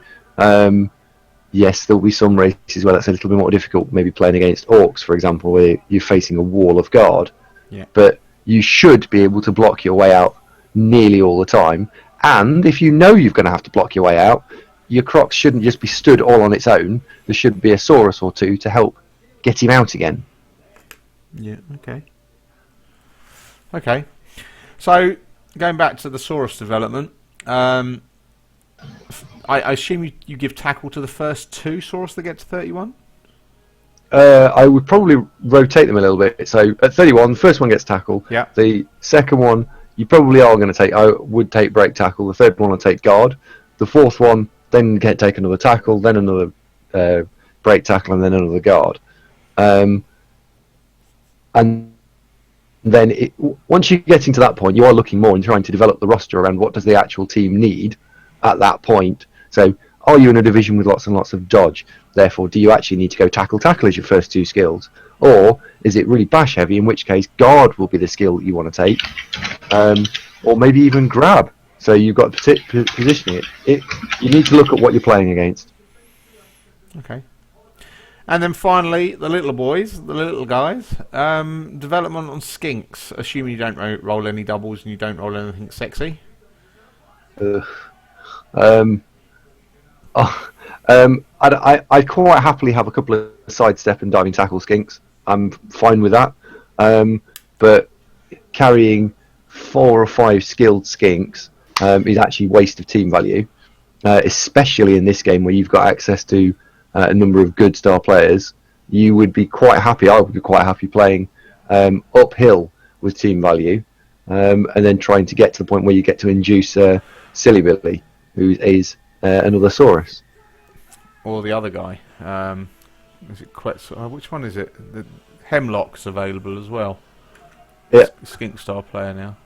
Yes, there'll be some races where that's a little bit more difficult, maybe playing against orcs, for example, where you're facing a wall of guard. Yeah. But you should be able to block your way out nearly all the time. And if you know you're going to have to block your way out, your Crocs shouldn't just be stood all on its own. There should be a Saurus or 2 to help get him out again. Yeah, okay. So, going back to the Saurus development, I assume you give tackle to the first 2 Saurus that get to 31? I would probably rotate them a little bit. So at 31, the first one gets tackle. Yeah. The second one, you probably are going to take. I would take break tackle. The third one will take guard. The fourth one, then take another tackle, then another break tackle, and then another guard. And then once you're getting to that point, you are looking more and trying to develop the roster around what does the actual team need at that point. So, are you in a division with lots and lots of dodge? Therefore, do you actually need to go tackle as your first 2 skills? Or is it really bash heavy, in which case guard will be the skill that you want to take? Or maybe even grab. So you've got positioning it. You need to look at what you're playing against. Okay. And then finally, the little guys. Development on skinks, assuming you don't roll any doubles and you don't roll anything sexy. I'd quite happily have a couple of sidestep and diving tackle skinks. I'm fine with that. But carrying 4 or 5 skilled skinks is actually waste of team value, especially in this game where you've got access to a number of good star players. You would be quite happy. I would be quite happy playing uphill with team value, and then trying to get to the point where you get to induce Silly Billy, who is another Saurus. Or the other guy. Is it which one is it? The Hemlock's available as well. Yeah. Skink star player now.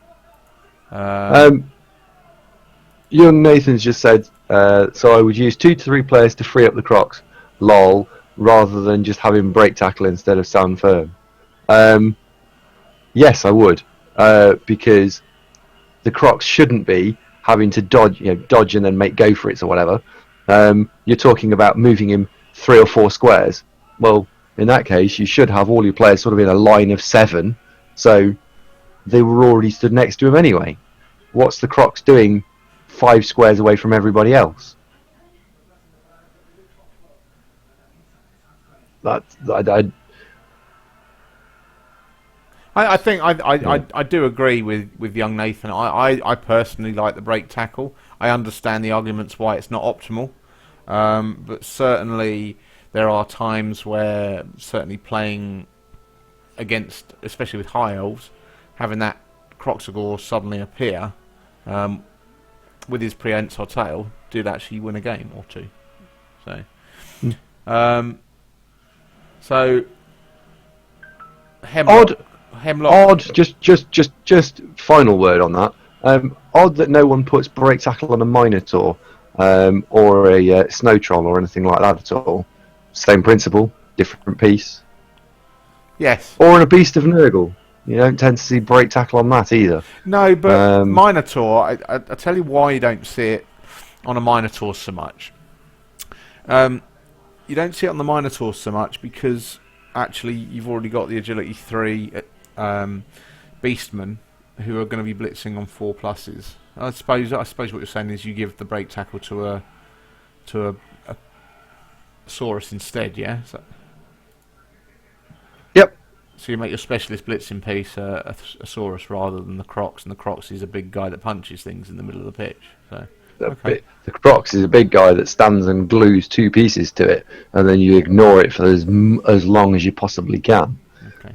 Young Nathan's just said, so I would use 2 to 3 players to free up the Crocs. Lol, rather than just having break tackle instead of sound firm. Yes, I would, because the Crocs shouldn't be having to dodge and then make go for it or whatever. You're talking about moving him 3 or 4 squares. Well, in that case, you should have all your players sort of in a line of 7, so they were already stood next to him anyway. What's the Crocs doing 5 squares away from everybody else? I think I do agree with young Nathan. I personally like the break tackle. I understand the arguments why it's not optimal, but certainly there are times where certainly playing against, especially with high elves, having that Croxagore suddenly appear with his prehensile tail did actually win a game or two. So, Hemlock. Odd. Just final word on that. Odd that no one puts break tackle on a Minotaur or a Snow Troll or anything like that at all. Same principle, different piece. Yes. Or on a Beast of Nurgle. You don't tend to see break tackle on that either. No, but Minotaur, I tell you why you don't see it on a Minotaur so much. You don't see it on the Minotaur so much because actually you've already got the Agility 3 Beastmen who are going to be blitzing on 4+. I suppose what you're saying is you give the break tackle to a Saurus instead, yeah? Yep. So you make your specialist blitzing piece a Saurus rather than the Crocs, and the Crocs is a big guy that punches things in the middle of the pitch. So the Crocs is a big guy that stands and glues 2 pieces to it, and then you ignore it for as long as you possibly can. Okay.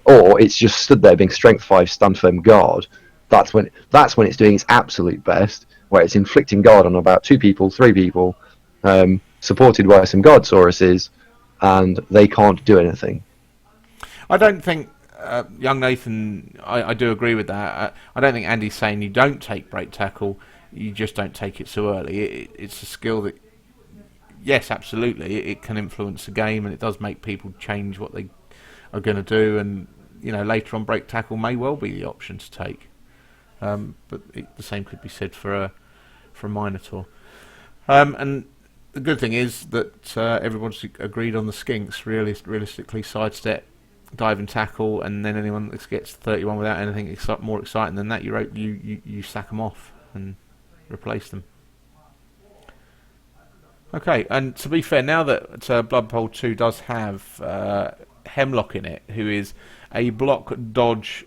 Or it's just stood there being strength 5 stand firm guard. That's when it's doing its absolute best, where it's inflicting guard on about 2 people, 3 people, supported by some guard Sauruses, and they can't do anything. I don't think, young Nathan, I do agree with that. I don't think Andy's saying you don't take break tackle, you just don't take it so early. It's a skill that, yes, absolutely, it can influence the game, and it does make people change what they are going to do, and later on break tackle may well be the option to take. But the same could be said for a Minotaur. And the good thing is that everyone's agreed on the skinks. Realistically, sidestep, dive and tackle, and then anyone that gets 31 without anything more exciting than that, you sack them off and replace them. Okay, and to be fair, now that Blood Bowl 2 does have Hemlock in it, who is a block, dodge,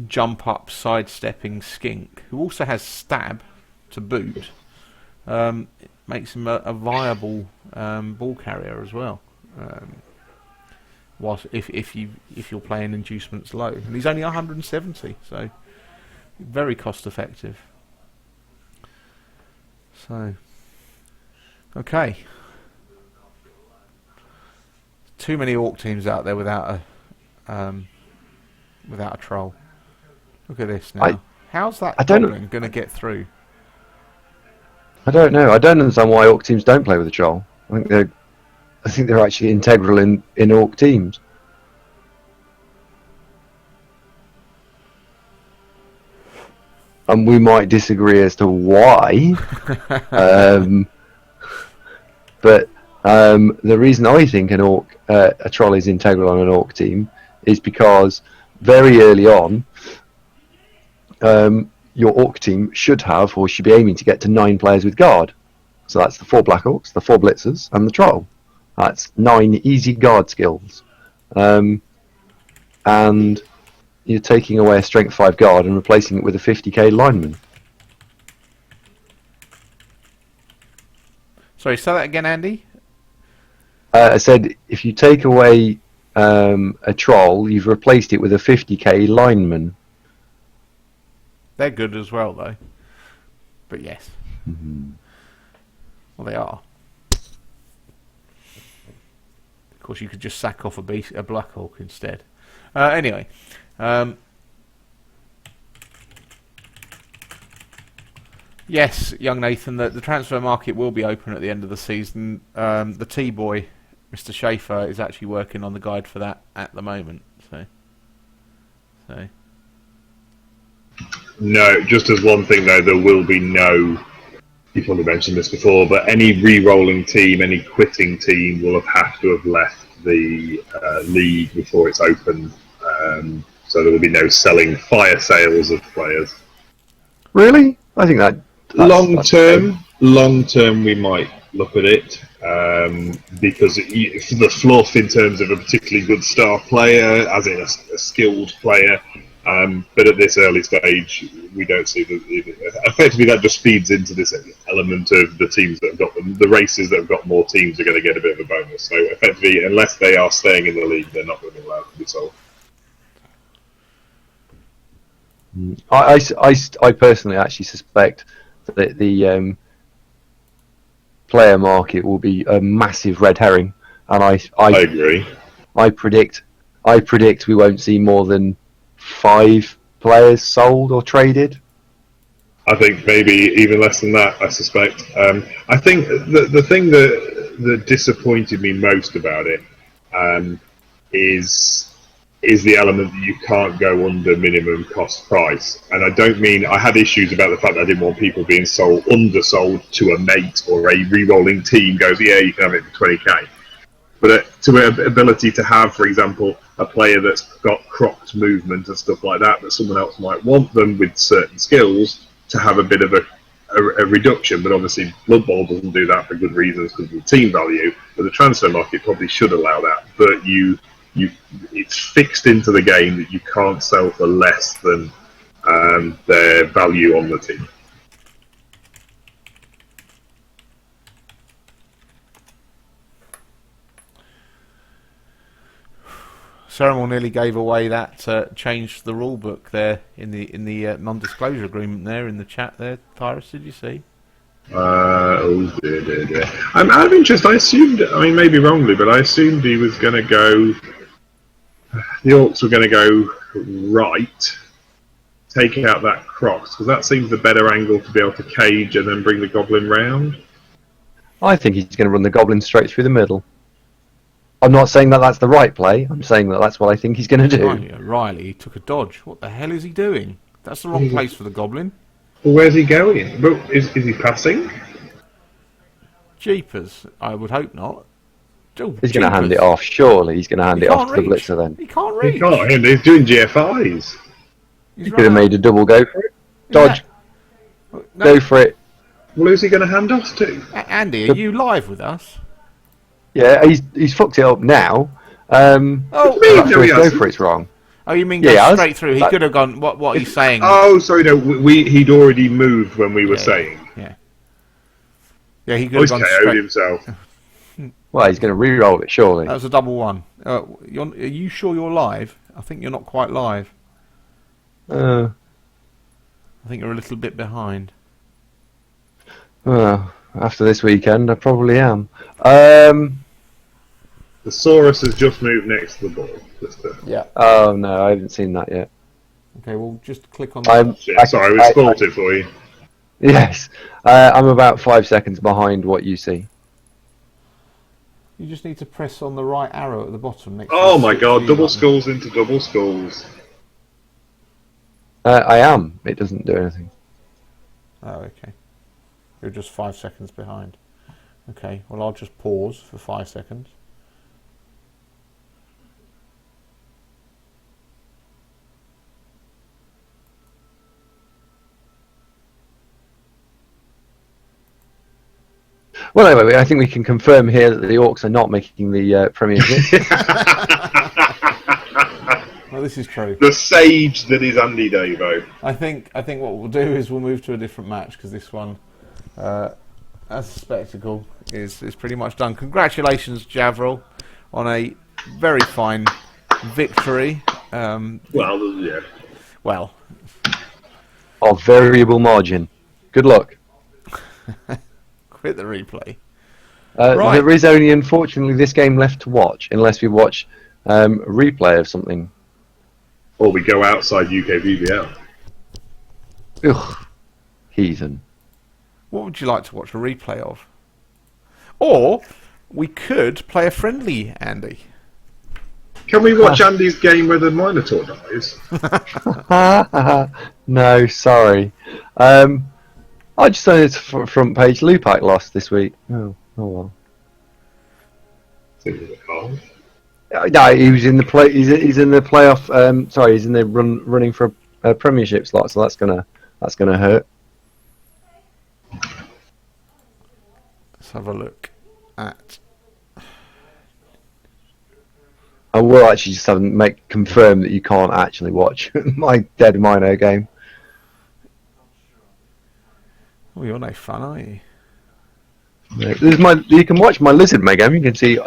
jump up, sidestepping skink, who also has stab to boot, it makes him a viable ball carrier as well. If you're playing inducements low, and he's only 170, so very cost effective. So, okay, too many Orc teams out there without a troll. Look at this now. How's that goblin going to get through? I don't know. I don't understand why Orc teams don't play with a troll. I think they're actually integral in Orc teams. And we might disagree as to why. But the reason I think a troll is integral on an Orc team is because very early on, your Orc team should have, or should be aiming to get to 9 players with guard. So that's the 4 Black Orcs, the 4 Blitzers, and the Troll. That's 9 easy guard skills. And you're taking away a strength 5 guard and replacing it with a 50k lineman. Sorry, say that again, Andy? I said if you take away a Troll, you've replaced it with a 50k lineman. They're good as well, though. But yes. Mm-hmm. Well, they are. Of course, you could just sack off a Black Hawk instead. Anyway. Yes, young Nathan, the transfer market will be open at the end of the season. The T-Boy, Mr. Schaefer, is actually working on the guide for that at the moment. So. No, just as one thing though, there will be no, you probably mentioned this before, but any re-rolling team, any quitting team will have to have left the league before it's open. So there will be no fire sales of players. Really? I think that's long term we might look at it, because the fluff in terms of a particularly good star player, as in a skilled player, but at this early stage we don't see effectively that just feeds into this element of the teams that have got the races that have got more teams are going to get a bit of a bonus. So effectively, unless they are staying in the league, they're not going to be allowed to be sold. I personally actually suspect that the player market will be a massive red herring, and I agree. I predict we won't see more than 5 players sold or traded. I think maybe even less than that. I suspect. I think the thing that disappointed me most about it is the element that you can't go under minimum cost price. And I don't mean I had issues about the fact that I didn't want people being undersold to a mate or a re-rolling team goes, yeah, you can have it for 20k. But to an ability to have, for example, a player that's got cropped movement and stuff like that someone else might want them with certain skills to have a bit of a reduction. But obviously Blood Bowl doesn't do that for good reasons because of the team value. But the transfer market probably should allow that. But it's fixed into the game that you can't sell for less than their value on the team. Ceremony nearly gave away that change to the rule book there in the non-disclosure agreement there in the chat there. Tyrus, did you see? Oh dear. I'm out of interest. I assumed, I mean, maybe wrongly, but I assumed he was going to go. The Orcs were going to go right, taking out that cross because that seems the better angle to be able to cage and then bring the Goblin round. I think he's going to run the Goblin straight through the middle. I'm not saying that that's the right play. I'm saying that that's what I think he's going to do. Riley, he took a dodge. What the hell is he doing? That's the wrong place for the Goblin. Well, where's he going? Is he passing? Jeepers, I would hope not. He's going to hand it off, surely. He's going to hand it off to the blitzer then. He can't reach. He can't. He's doing GFIs. He could have made a double go for it. Dodge. No. Go for it. Well, who's he going to hand off to? Andy, are you live with us? Yeah, he's fucked it up now. No, Go for it's wrong. Oh, you mean go straight through? He could have gone. What he's saying? Oh, sorry, no. He'd already moved when we were saying. Yeah, he could have gone straight. Himself. Well, he's going to re-roll it, surely. That was a double one. Are you sure you're live? I think you're not quite live. I think you're a little bit behind. After this weekend, I probably am. The Saurus has just moved next to the ball. Yeah. Oh, no, I haven't seen that yet. Okay, well, just click on that. Sorry, we spoiled it for you. Yes. I'm about 5 seconds behind what you see. You just need to press on the right arrow at the bottom next Oh to my god, double button. skulls into double skulls. I am. It doesn't do anything. Oh, okay. You're just 5 seconds behind. Okay, well, I'll just pause for 5 seconds. Well, anyway, I think we can confirm here that the Orcs are not making the Premiership. Well, this is true. The sage that is Andy Davo. I think what we'll do is we'll move to a different match because this one, as a spectacle, is pretty much done. Congratulations, Javril, on a very fine victory. Well, yeah. Well, Of variable margin. Good luck. quit the replay. Right. There is only, unfortunately, this game left to watch, unless we watch a replay of something. Or we go outside UKBBL. Ugh. Heathen. What would you like to watch a replay of? Or we could play a friendly, Andy. Can we watch Andy's game where the Minotaur dies? No, sorry. I just saw his front page. Lupac lost this week. Oh well. No, he was in the play. He's in the playoff. Sorry, he's in the running for a Premiership slot. So that's gonna hurt. Let's have a look at. I will actually just confirm that you can't actually watch my Dead Mino game. Oh, you're no fun, are you? You can watch my Lizard Man game. You can see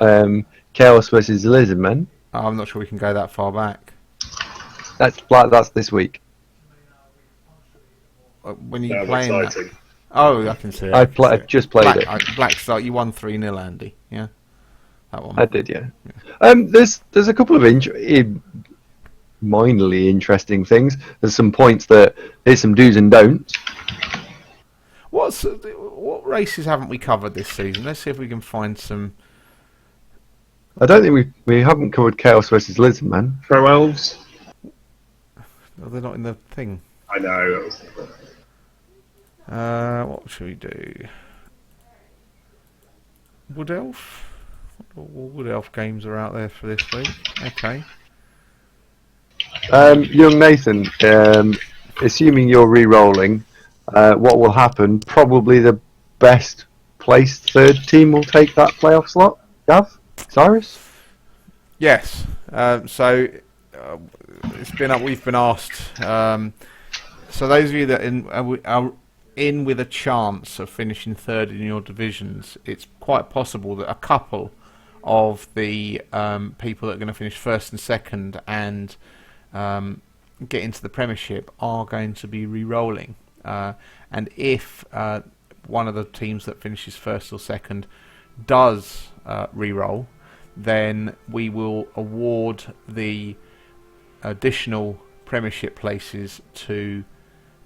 Chaos versus the Lizard Men. I'm not sure we can go that far back. That's this week. When you're Sounds playing exciting. that. Oh, I can see it. I've just played it. Black Start, you won 3-0, Andy. Yeah, that one. I did, yeah. There's a couple of minorly interesting things. There's some points that there's some do's and don'ts. What races haven't we covered this season? Let's see if we can find some. I don't think we haven't covered Chaos versus Lizard Man. Pro Elves? Oh, they're not in the thing. I know. What should we do? Wood Elf? What Wood Elf games are out there for this week? Okay. Young Nathan, assuming you're re-rolling, what will happen? Probably the best placed third team will take that playoff slot. Gav? Cyrus? Yes. It's been up. We've been asked. So those of you that are in with a chance of finishing third in your divisions, it's quite possible that a couple of the people that are going to finish first and second and get into the Premiership are going to be re-rolling. And if one of the teams that finishes first or second does re-roll, then we will award the additional Premiership places to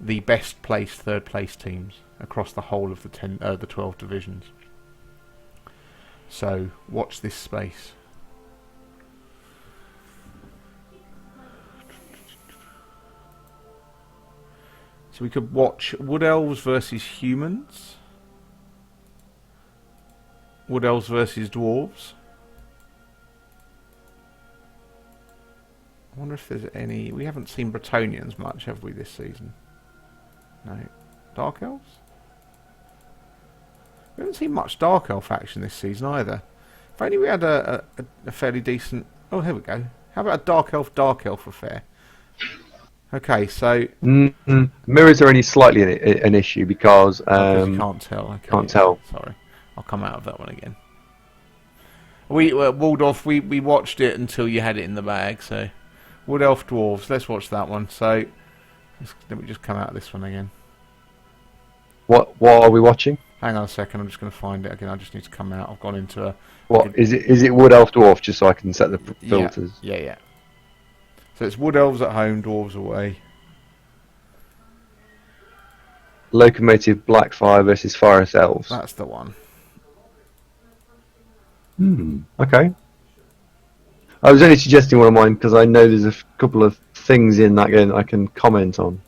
the best placed third place teams across the whole of the 12 divisions. So watch this space. So we could watch Wood Elves versus Humans, Wood Elves versus Dwarves. I wonder if there's any. We haven't seen Bretonians much, have we, this season? No. Dark Elves? We haven't seen much Dark Elf action this season either. If only we had a fairly decent. Oh, here we go. How about a Dark Elf affair? Okay, so. Mirrors are only slightly an issue because. You can't tell. Okay, can't tell. Sorry. I'll come out of that one again. Waldorf, we watched it until you had it in the bag, so. Wood Elf Dwarves, let's watch that one. So, let me just come out of this one again. What are we watching? Hang on a second, I'm just going to find it again. I just need to come out. I've gone into a... What, is it Wood Elf Dwarf, just so I can set the filters? Yeah. So it's Wood Elves at home, Dwarves away. Locomotive Blackfire versus Forest Elves. That's the one. Okay. I was only suggesting one of mine because I know there's a couple of things in that game I can comment on.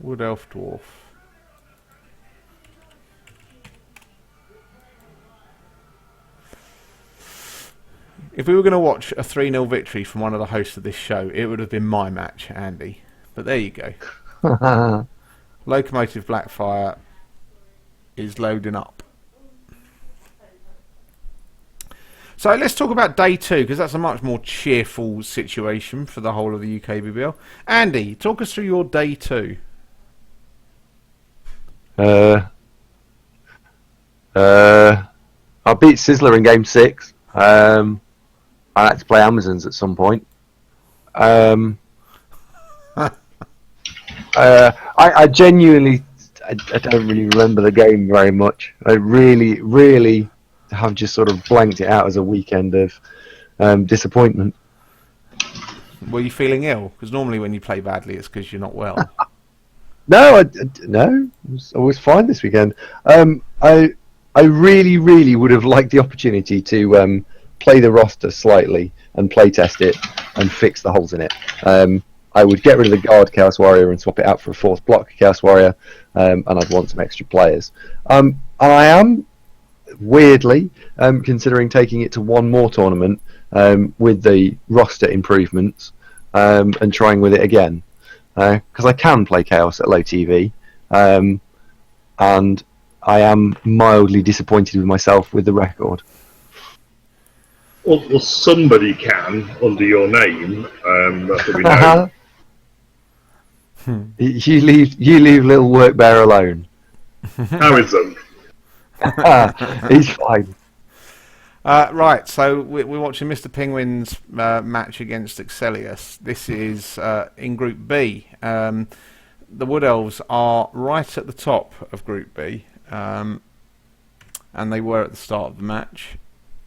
Wood Elf Dwarf. If we were going to watch a 3-0 victory from one of the hosts of this show, it would have been my match, Andy. But there you go. Locomotive Blackfire is loading up. So let's talk about day 2, because that's a much more cheerful situation for the whole of the UKBBL. Andy, talk us through your day 2. I beat Sizzler in game 6. I had to play Amazons at some point. I genuinely, I don't really remember the game very much. I really have just sort of blanked it out as a weekend of disappointment. Were you feeling ill? Because normally when you play badly, it's because you're not well. No, I was fine this weekend. I really would have liked the opportunity to play the roster slightly and play test it and fix the holes in it. I would get rid of the guard Chaos Warrior and swap it out for a 4th block Chaos Warrior, and I'd want some extra players. And I am weirdly considering taking it to one more tournament with the roster improvements and trying with it again. Because I can play Chaos at low TV, and I am mildly disappointed with myself with the record. Well, somebody can under your name. That's what we know. You leave little work bear alone. How is them? He's fine. Right, so we're watching Mr. Penguin's match against Excelius. This is in Group B. The Wood Elves are right at the top of Group B, and they were at the start of the match.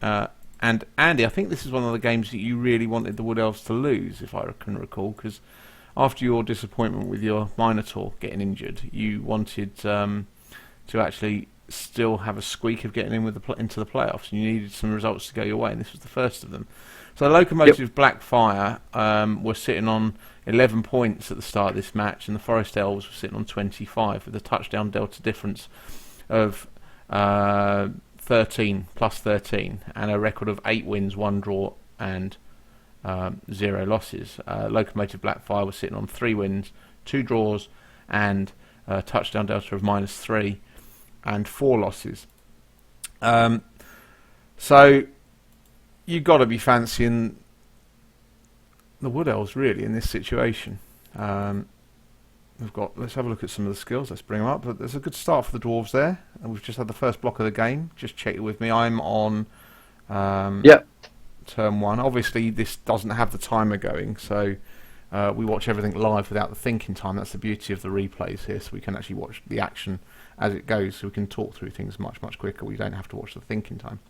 And Andy, I think this is one of the games that you really wanted the Wood Elves to lose, if I can recall, because after your disappointment with your Minotaur getting injured, you wanted to actually still have a squeak of getting in with into the playoffs, and you needed some results to go your way, and this was the first of them. So Locomotive Blackfire were sitting on 11 points at the start of this match, and the Forest Elves were sitting on 25 with a touchdown delta difference of 13 plus 13 and a record of 8 wins, 1 draw and 0 losses. Locomotive Blackfire was sitting on 3 wins, 2 draws and a touchdown delta of -3 and 4 losses. So you've got to be fancying the Wood Elves really in this situation. Let's have a look at some of the skills. Let's bring them up. But there's a good start for the Dwarves there. And we've just had the first block of the game. Just check it with me. I'm on turn 1. Obviously, this doesn't have the timer going, so we watch everything live without the thinking time. That's the beauty of the replays here, so we can actually watch the action as it goes, so we can talk through things much quicker. We don't have to watch the thinking time.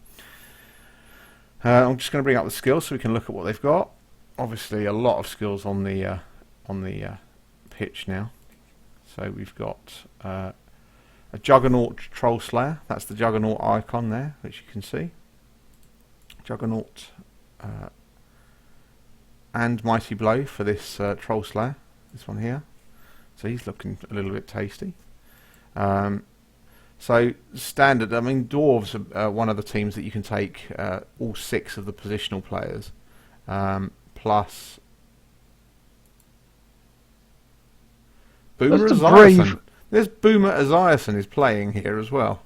I'm just going to bring up the skills so we can look at what they've got. Obviously, a lot of skills on the pitch now. So we've got a Juggernaut Troll Slayer. That's the Juggernaut icon there, which you can see. Juggernaut and Mighty Blow for this Troll Slayer. This one here. So he's looking a little bit tasty. So standard, I mean, Dwarves are one of the teams that you can take all 6 of the positional players, plus Boomer Esiason. There's Boomer Esiason is playing here as well.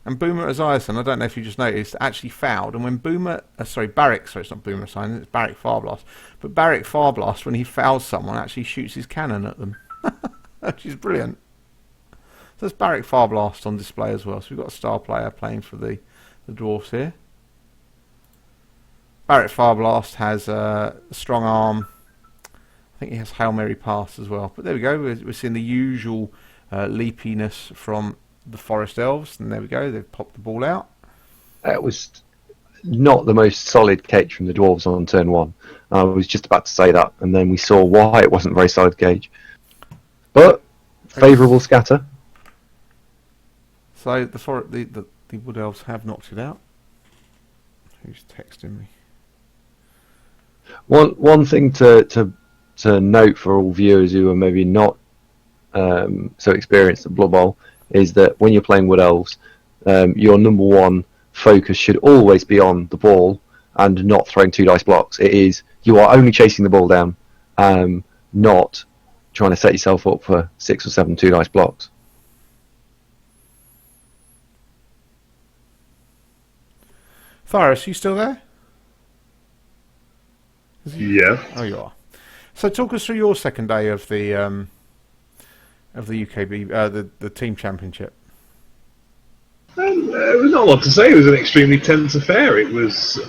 And Boomer Esiason, I don't know if you just noticed, actually fouled. And when Barrick, it's not Boomer Esiason, it's Barrick Farblast. But Barrick Farblast, when he fouls someone, actually shoots his cannon at them. Which is brilliant. So there's Barrick Farblast on display as well. So we've got a star player playing for the Dwarfs here. Barrick Farblast has a strong arm. I think he has Hail Mary pass as well. But there we go. We're seeing the usual leapiness from the Forest Elves. And there we go. They've popped the ball out. That was not the most solid catch from the Dwarves on turn 1. I was just about to say that. And then we saw why it wasn't a very solid cage. But favourable scatter. So the Wood Elves have knocked it out. Who's texting me? One thing to note for all viewers who are maybe not so experienced at Blood Bowl is that when you're playing Wood Elves, your number 1 focus should always be on the ball and not throwing 2 dice blocks. You are only chasing the ball down, not trying to set yourself up for 6 or 7 2 dice blocks. Thyros, you still there? Yeah. Oh, you are. So talk us through your second day of the UKB, the team championship. There was not a lot to say. It was an extremely tense affair. It was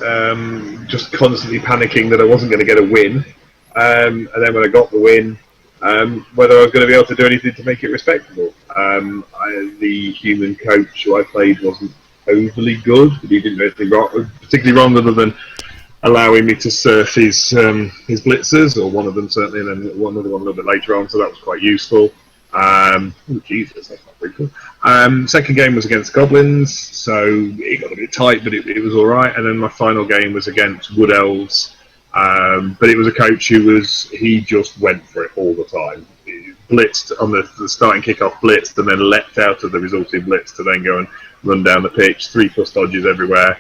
just constantly panicking that I wasn't going to get a win. And then when I got the win, whether I was going to be able to do anything to make it respectable. The human coach who I played wasn't overly good, but he didn't do anything particularly wrong other than allowing me to surf his blitzers, or one of them certainly, and then another one a little bit later on, so that was quite useful. Oh Jesus, that's not very cool. Second game was against Goblins, so it got a bit tight, but it was alright. And then my final game was against Wood Elves, but it was a coach he just went for it all the time. He blitzed on the starting kickoff, blitzed, and then leapt out of the resulting blitz to then go and run down the pitch, 3+ dodges everywhere.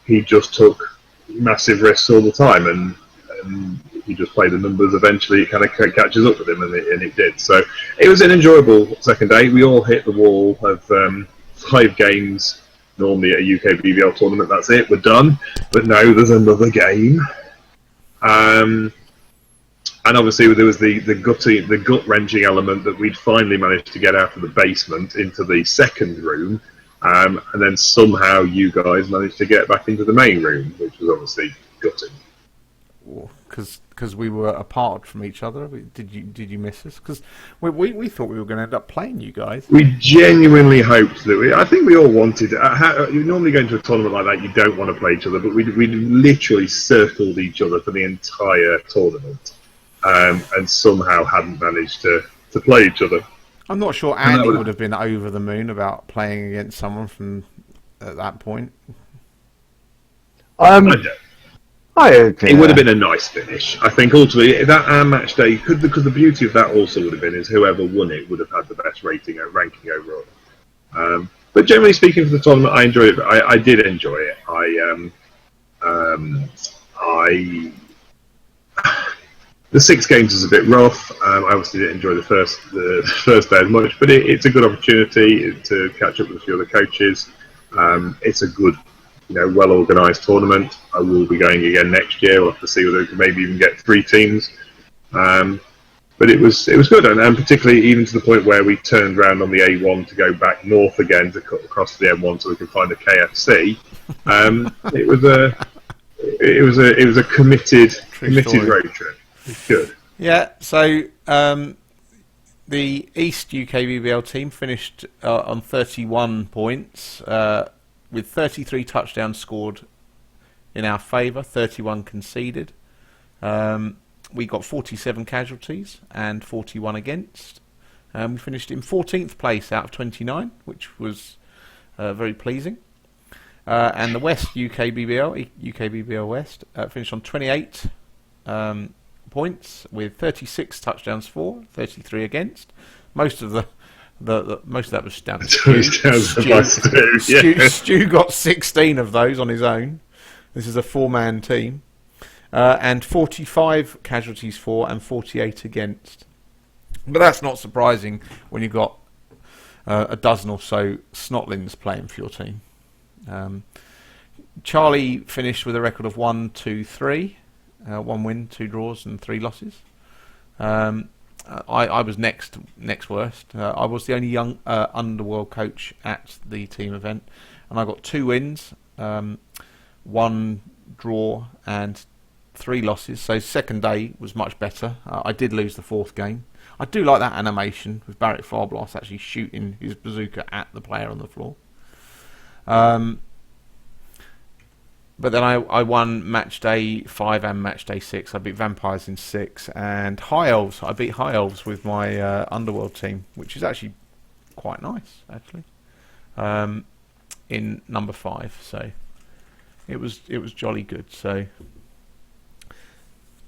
He just took massive risks all the time, and he just played the numbers. Eventually it kind of catches up with him, and it did. So it was an enjoyable second day. We all hit the wall of 5 games. Normally at a UKBBL tournament, that's it, we're done. But no, there's another game. And obviously there was the gut-wrenching element that we'd finally managed to get out of the basement into the second room, And then somehow you guys managed to get back into the main room, which was obviously gutting. Because we were apart from each other. Did you miss us? Because we thought we were going to end up playing you guys. We genuinely hoped that I think we all wanted. You normally go into a tournament like that, you don't want to play each other, but we literally circled each other for the entire tournament, and somehow hadn't managed to play each other. I'm not sure Andy would have been over the moon about playing against someone from at that point. It would have been a nice finish. I think ultimately that our match day, because the beauty of that also would have been is whoever won it would have had the best ranking overall. But generally speaking, for the tournament, I enjoyed it. I did enjoy it. The 6 games is a bit rough. I obviously didn't enjoy the first day as much, but it's a good opportunity to catch up with a few other coaches. It's a good, well organised tournament. I will be going again next year. We'll have to see whether we can maybe even get 3 teams. But it was good, and particularly even to the point where we turned around on the A1 to go back north again to cut across the M1 so we could find a KFC. It was a committed road trip. It's good. Yeah. So the East UKBBL team finished on 31 points with 33 touchdowns scored in our favour, 31 conceded. We got 47 casualties and 41 against. We finished in 14th place out of 29, which was very pleasing. And the West UKBBL West finished on 28 points with 36 touchdowns for, 33 against. Most of that was down to Stu. Stu got 16 of those on his own. This is a 4-man team. And 45 casualties for and 48 against. But that's not surprising when you've got a dozen or so snotlings playing for your team. Charlie finished with a record of 1, 2, 3. 1 win, 2 draws and 3 losses. I was next worst. I was the only young underworld coach at the team event, and I got 2 wins, 1 draw and 3 losses. So second day was much better. I did lose the 4th game. I do like that animation with Barrett Farblas actually shooting his bazooka at the player on the floor. But then I won match day 5 and match day 6. I beat Vampires in 6, and High Elves. I beat High Elves with my Underworld team, which is actually quite nice, actually. In number 5, so it was jolly good. So,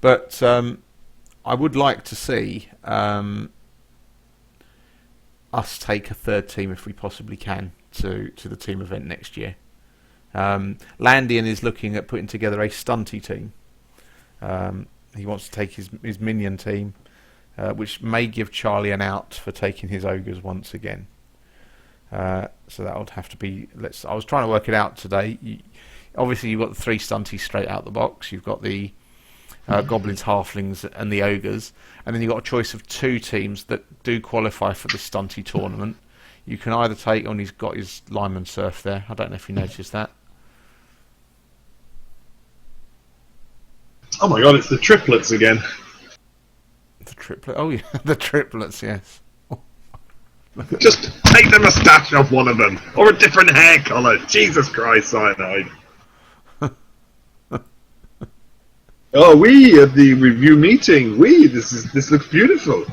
but I would like to see us take a 3rd team if we possibly can to the team event next year. Landian is looking at putting together a stunty team. He wants to take his minion team, which may give Charlie an out for taking his ogres once again. So that would have to be. I was trying to work it out today. Obviously, you've got the 3 stunties straight out the box. You've got the goblins, halflings, and the ogres, and then you've got a choice of 2 teams that do qualify for the stunty tournament. You can either take on. He's got his lineman surf there. I don't know if you noticed that. Oh my god, it's the triplets again. The triplet? Oh yeah, the triplets, yes. Just take the moustache off one of them, or a different hair colour. Jesus Christ, cyanide. Oh, we at the review meeting. This looks beautiful.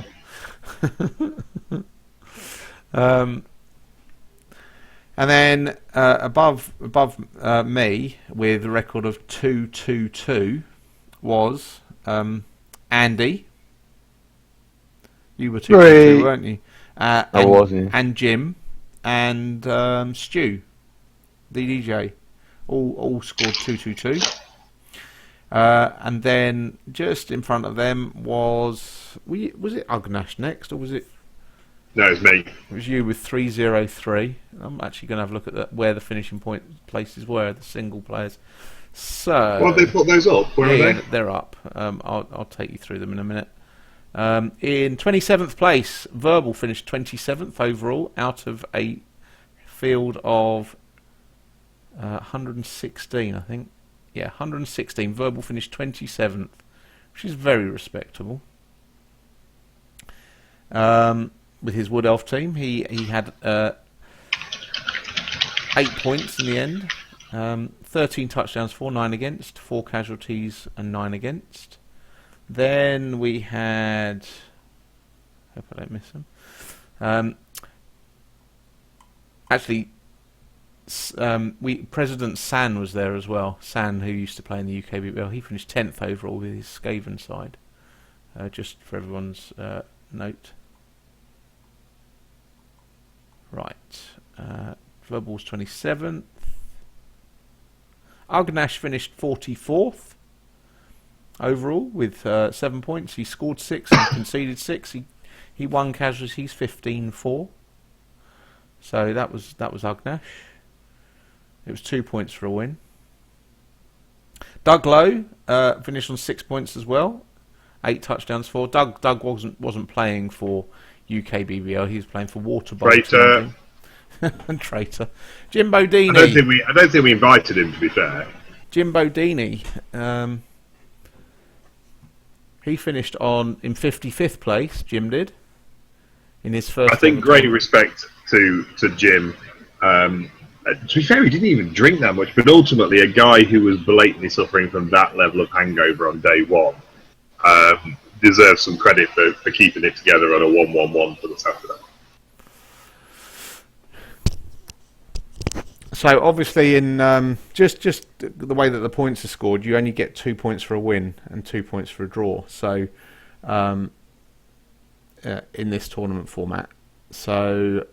And then above me with a record of 2-2-2 was Andy. You were 2-2-2, weren't you? I was, yeah. And Jim and Stu, the DJ, all scored 2-2-2. And then just in front of them was it Ugnash next, or was it? No, it's me. It was you with 3-0-3. I'm actually going to have a look at where the finishing point places were, the single players. So, well, they put those up. Where are they? They're up. I'll take you through them in a minute. In 27th place, Verbal finished 27th overall out of a field of 116, I think. Yeah, 116. Verbal finished 27th, which is very respectable. With his Wood Elf team, he had 8 points in the end. 13 touchdowns for, 9 against, 4 casualties and 9 against. Then we had... hope I don't miss them. Actually, President San was there as well. San, who used to play in the UKBBL, he finished 10th overall with his Skaven side. Just for everyone's note. Right. Verbal's 27th. Ugnash finished 44th overall with 7 points. He scored 6 and conceded 6. He won casualties 15-4. So that was Ugnash. It was 2 points for a win. Doug Lowe finished on 6 points as well. 8 touchdowns for. Doug wasn't playing for UKBBL. He was playing for Waterbolt. Traitor. And traitor. Jimbo Deeney. I don't think we invited him, to be fair. Jimbo Deeney. He finished in 55th place. Jim did in his first. I think great respect to Jim. To be fair, he didn't even drink that much, but ultimately, a guy who was blatantly suffering from that level of hangover on day one deserves some credit for keeping it together on a 1-1-1 for the Saturday. So obviously, in just the way that the points are scored, you only get 2 points for a win and 2 points for a draw. So in this tournament format, so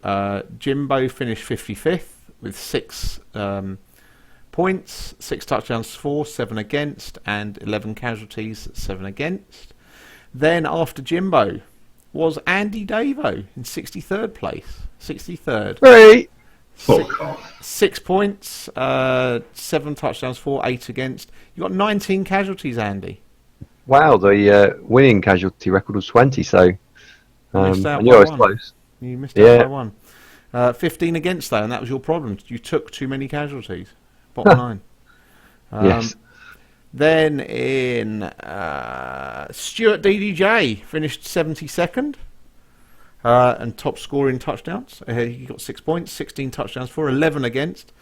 Jimbo finished 55th with 6 points, 6 touchdowns for, 7 against, and 11 casualties, 7 against. Then after Jimbo was Andy Davo in 63rd place, 63rd. Right. 6 points, 7 touchdowns for, 8 against. You got 19 casualties, Andy. Wow, the winning casualty record was 20, so I knew I was close. You missed out by 1. 15 against, though, and that was your problem. You took too many casualties. Bottom line. Yes. Then in Stuart DDJ finished 72nd. And top scorer in touchdowns. He got 6 points, 16 touchdowns for, 11 against.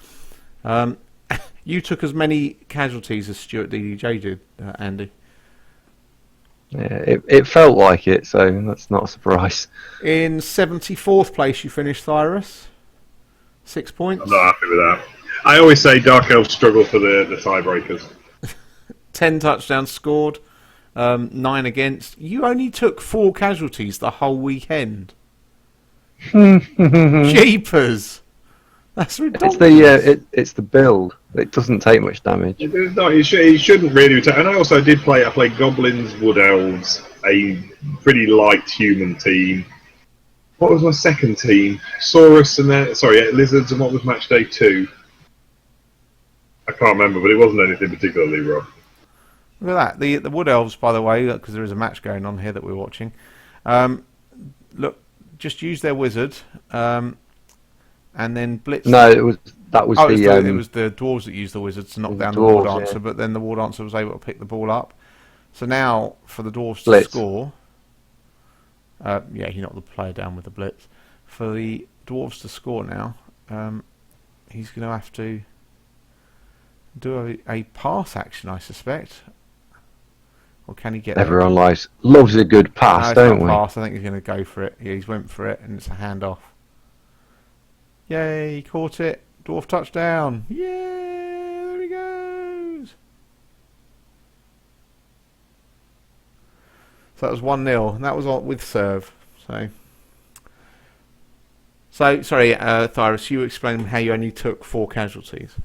You took as many casualties as Stuart DDJ did, Andy. Yeah, it felt like it, so that's not a surprise. In 74th place, you finished, Thyrus. 6 points. I'm not happy with that. I always say Dark Elves struggle for the tiebreakers. 10 touchdowns scored. 9 against. You only took 4 casualties the whole weekend. Jeepers! That's ridiculous. It's the build. It doesn't take much damage. He shouldn't really. And I also did play. I played Goblins, Wood Elves, a pretty light human team. What was my second team? Saurus and then Lizards, and what was match day 2? I can't remember, but it wasn't anything particularly rough. Look at that. The Wood Elves, by the way, because there is a match going on here that we're watching. Look, just use their wizard, and then blitz. No, it was the dwarves that used the wizards to knock down the dwarves, ward answer, but then the ward answer was able to pick the ball up. So now for the dwarves to score, he knocked the player down with the blitz. For the dwarves to score now, he's going to have to do a pass action, I suspect. Or can he get Everyone loves a good pass, don't we? Pass. I think he's going to go for it. Yeah, he's went for it, and it's a handoff. Yay, he caught it. Dwarf touchdown. Yay, there he goes. So that was 1-0, and that was with serve. So sorry, Thyrus, you explained how you only took 4 casualties.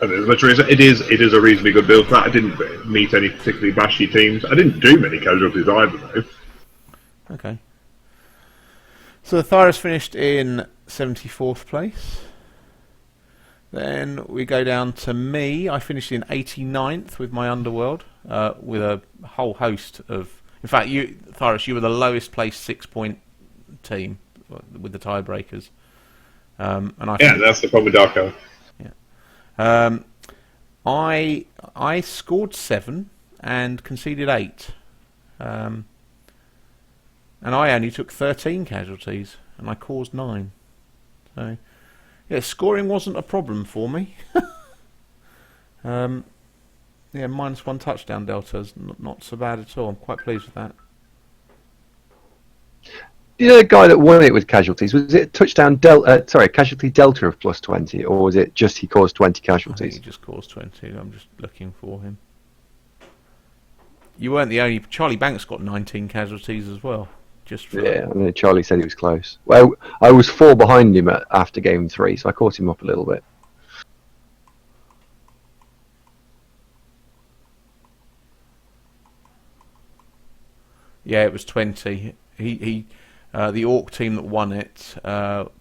It is a reasonably good build for that. I didn't meet any particularly bashy teams. I didn't do many casualties either, though. Okay. So Thyrus finished in 74th place. Then we go down to me. I finished in 89th with my Underworld, with a whole host of... In fact, Thyrus, you were the lowest placed 6-point team with the tiebreakers. And I Yeah, think, that's the problem with Dark Elf. yeah. I scored 7 and conceded 8. And I only took 13 casualties, and I caused 9. So, yeah, scoring wasn't a problem for me. Yeah, -1 touchdown delta is not so bad at all. I'm quite pleased with that. The guy that won it with casualties, was it casualty delta of +20, or was it just he caused 20 I think casualties? he just caused 20. I'm just looking for him. You weren't the only. Charlie Banks got 19 casualties as well. Just for Yeah, I know Charlie said he was close. Well, I was 4 behind him after game 3, so I caught him up a little bit. Yeah, it was 20. The Orc team that won it,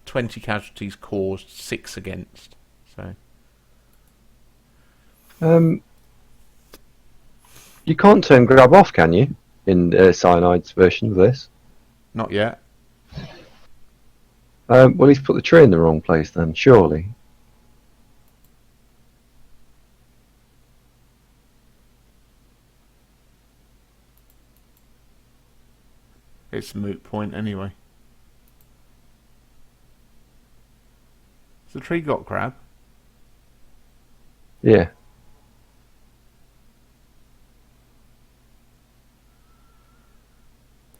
20 casualties caused, 6 against. So You can't turn grab off, can you? In Cyanide's version of this. not yet. Well, he's put the tree in the wrong place then, surely. It's a moot point anyway. Has the tree got grab? Yeah.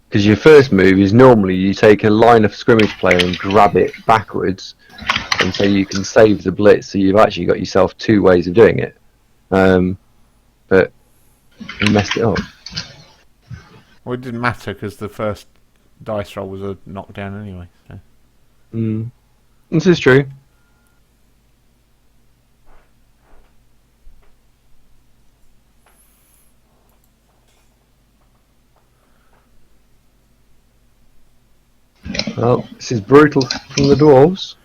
Because your first move is normally you take a line of scrimmage player and grab it backwards, and so you can save the blitz. So you've actually got yourself 2 ways of doing it. But you messed it up. Well, it didn't matter because the first dice roll was a knockdown anyway. So. This is true. Well, this is brutal from the dwarves.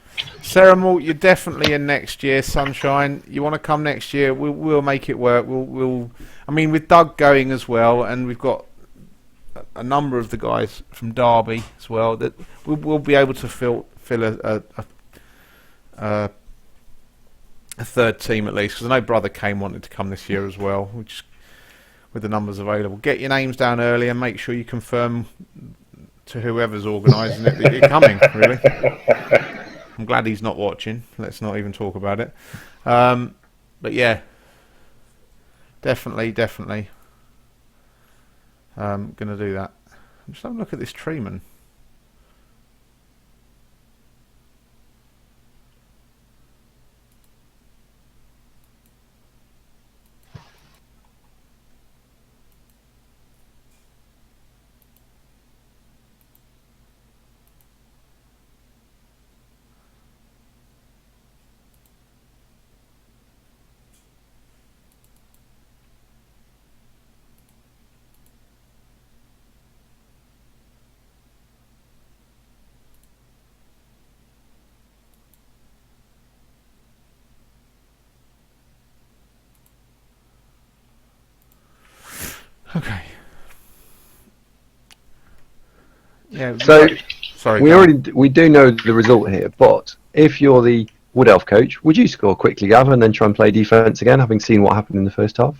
Ceremal, you're definitely in next year, Sunshine. You want to come next year? We'll make it work. We'll. I mean, with Doug going as well, and we've got a number of the guys from Derby as well. That we'll be able to fill a third team at least. Because I know Brother Kane wanted to come this year as well, which with the numbers available. Get your names down early and make sure you confirm to whoever's organising it that you're coming. Really. I'm glad he's not watching. Let's not even talk about it. But yeah, definitely. Going to do that. Just have a look at this Treeman. Okay. Yeah. So Sorry. we do know the result here, but if you're the Wood Elf coach, would you score quickly, Gav, and then try and play defense again, having seen what happened in the first half?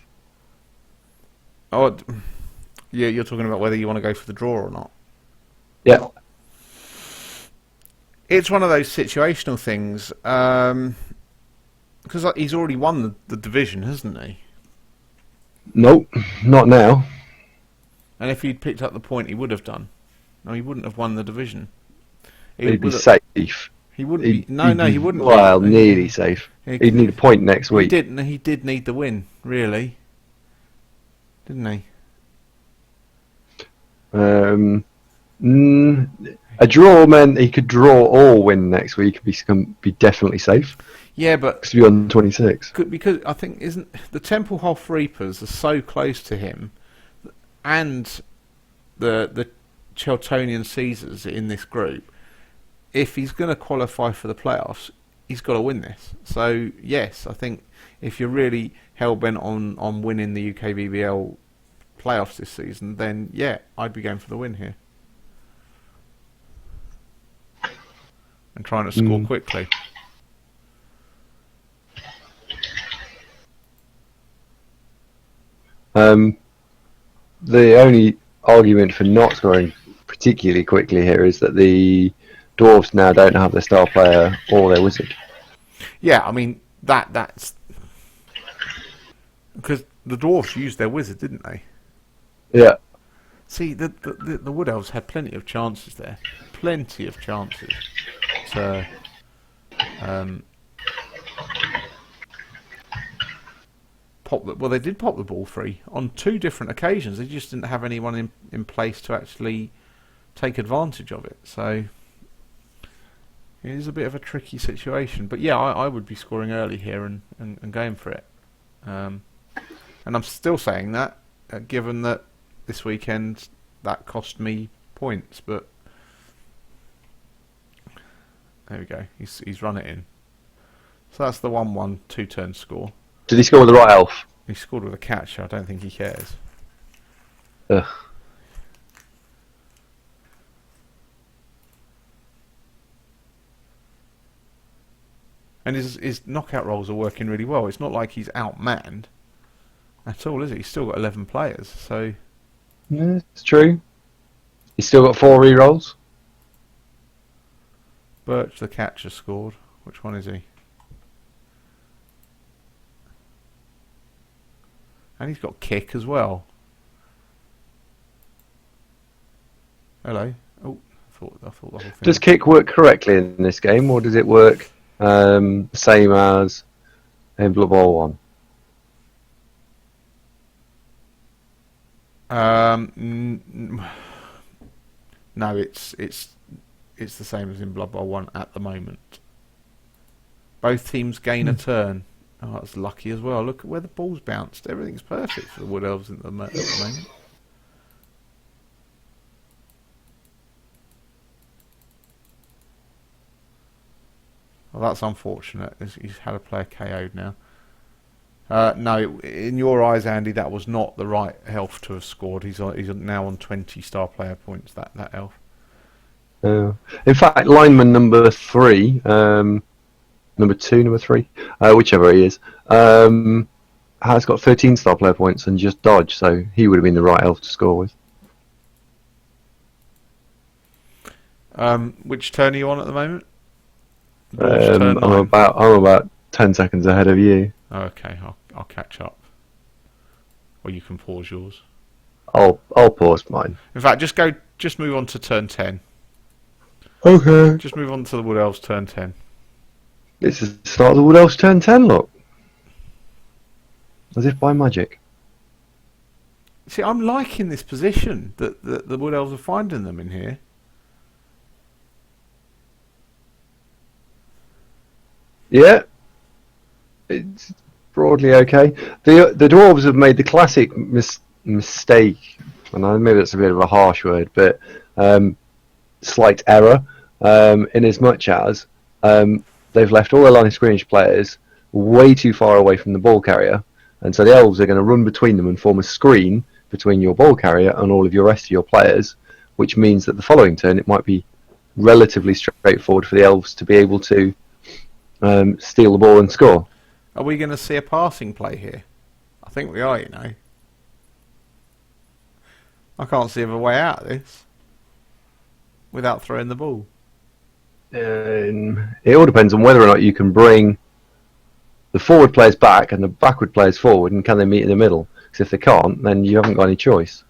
Oh, yeah. You're talking about whether you want to go for the draw or not. Yeah. It's one of those situational things because he's already won the division, hasn't he? Nope, not now. And if he'd picked up the point, he would have done. No, he wouldn't have won the division. He'd be safe. He wouldn't be. No, he wouldn't. Well, nearly safe. He'd need a point next week. He did need the win, really, didn't he? A draw meant he could draw or win next week and be definitely safe. Yeah, but to be on 26. Because I think isn't the Templehof Reapers are so close to him, and the Cheltonian Caesars in this group. If he's going to qualify for the playoffs, he's got to win this. So yes, I think if you're really hell bent on winning the UKBBL playoffs this season, then yeah, I'd be going for the win here. and trying to score quickly. The only argument for not scoring particularly quickly here is that the Dwarves now don't have their star player or their wizard. Yeah, I mean that's because the Dwarves used their wizard, didn't they? Yeah. See, the Wood Elves had plenty of chances there, plenty of chances to pop the. Well, they did pop the ball free on 2 different occasions. They just didn't have anyone in place to actually take advantage of it. So it is a bit of a tricky situation. But yeah, I would be scoring early here and going for it. And I'm still saying that, given that this weekend that cost me points. But there we go. He's run it in. So that's the 1-1 2-turn score. Did he score with the right elf? He scored with a catcher. I don't think he cares. Ugh. And his knockout rolls are working really well. It's not like he's outmanned at all, is it? He's still got 11 players, so... Yeah, it's true. He's still got 4 rerolls. Birch, the catcher, scored. Which one is he? And he's got kick as well. Hello. Oh, I thought the whole thing... Does kick work correctly in this game, or does it work the same as in Blood Bowl 1? No, it's the same as in Blood Bowl 1 at the moment. Both teams gain a turn. Oh, that's lucky as well. Look at where the ball's bounced. Everything's perfect for the Wood Elves at the moment. Well, that's unfortunate. He's had a player KO'd now. No, in your eyes, Andy, that was not the right elf to have scored. He's now on 20 star player points. That elf. In fact, lineman number 3, number 2, number 3, whichever he is, has got 13 star player points and just dodged. So he would have been the right elf to score with. Which turn are you on at the moment? I'm about 10 seconds ahead of you. Okay, I'll catch up. Or you can pause yours. I'll pause mine. In fact, just move on to turn 10. Okay. Just move on to the Wood Elves turn 10. This is the start of the Wood Elves turn 10, look. As if by magic. See, I'm liking this position that the Wood Elves are finding them in here. Yeah. It's broadly okay. The Dwarves have made the classic mistake, and maybe that's a bit of a harsh word, but slight error, in as much as they've left all their line of scrimmage players way too far away from the ball carrier, and so the Elves are going to run between them and form a screen between your ball carrier and all of your rest of your players, which means that the following turn it might be relatively straightforward for the Elves to be able to steal the ball and score. Are we going to see a passing play here? I think we are, you know. I can't see a way out of this without throwing the ball. It all depends on whether or not you can bring the forward players back and the backward players forward, and can they meet in the middle? Because if they can't, then you haven't got any choice.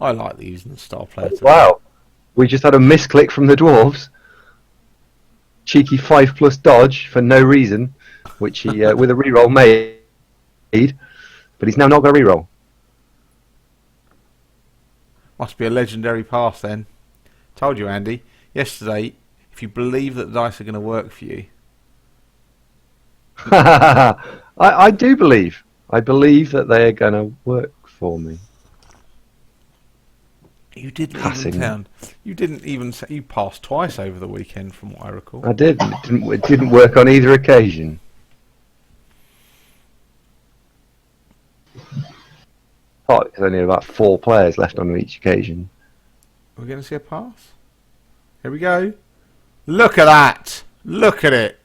I like using the star player. Wow. We just had a misclick from the Dwarves. Cheeky 5+ dodge for no reason, which he, with a reroll, made. But he's now not going to reroll. Must be a legendary pass then. Told you, Andy. Yesterday, if you believe that the dice are going to work for you. I do believe. I believe that they are going to work for me. You didn't even say you passed twice over the weekend, from what I recall. I did. It didn't work on either occasion. There's only about 4 players left on each occasion. We're going to see a pass. Here we go. Look at that. Look at it.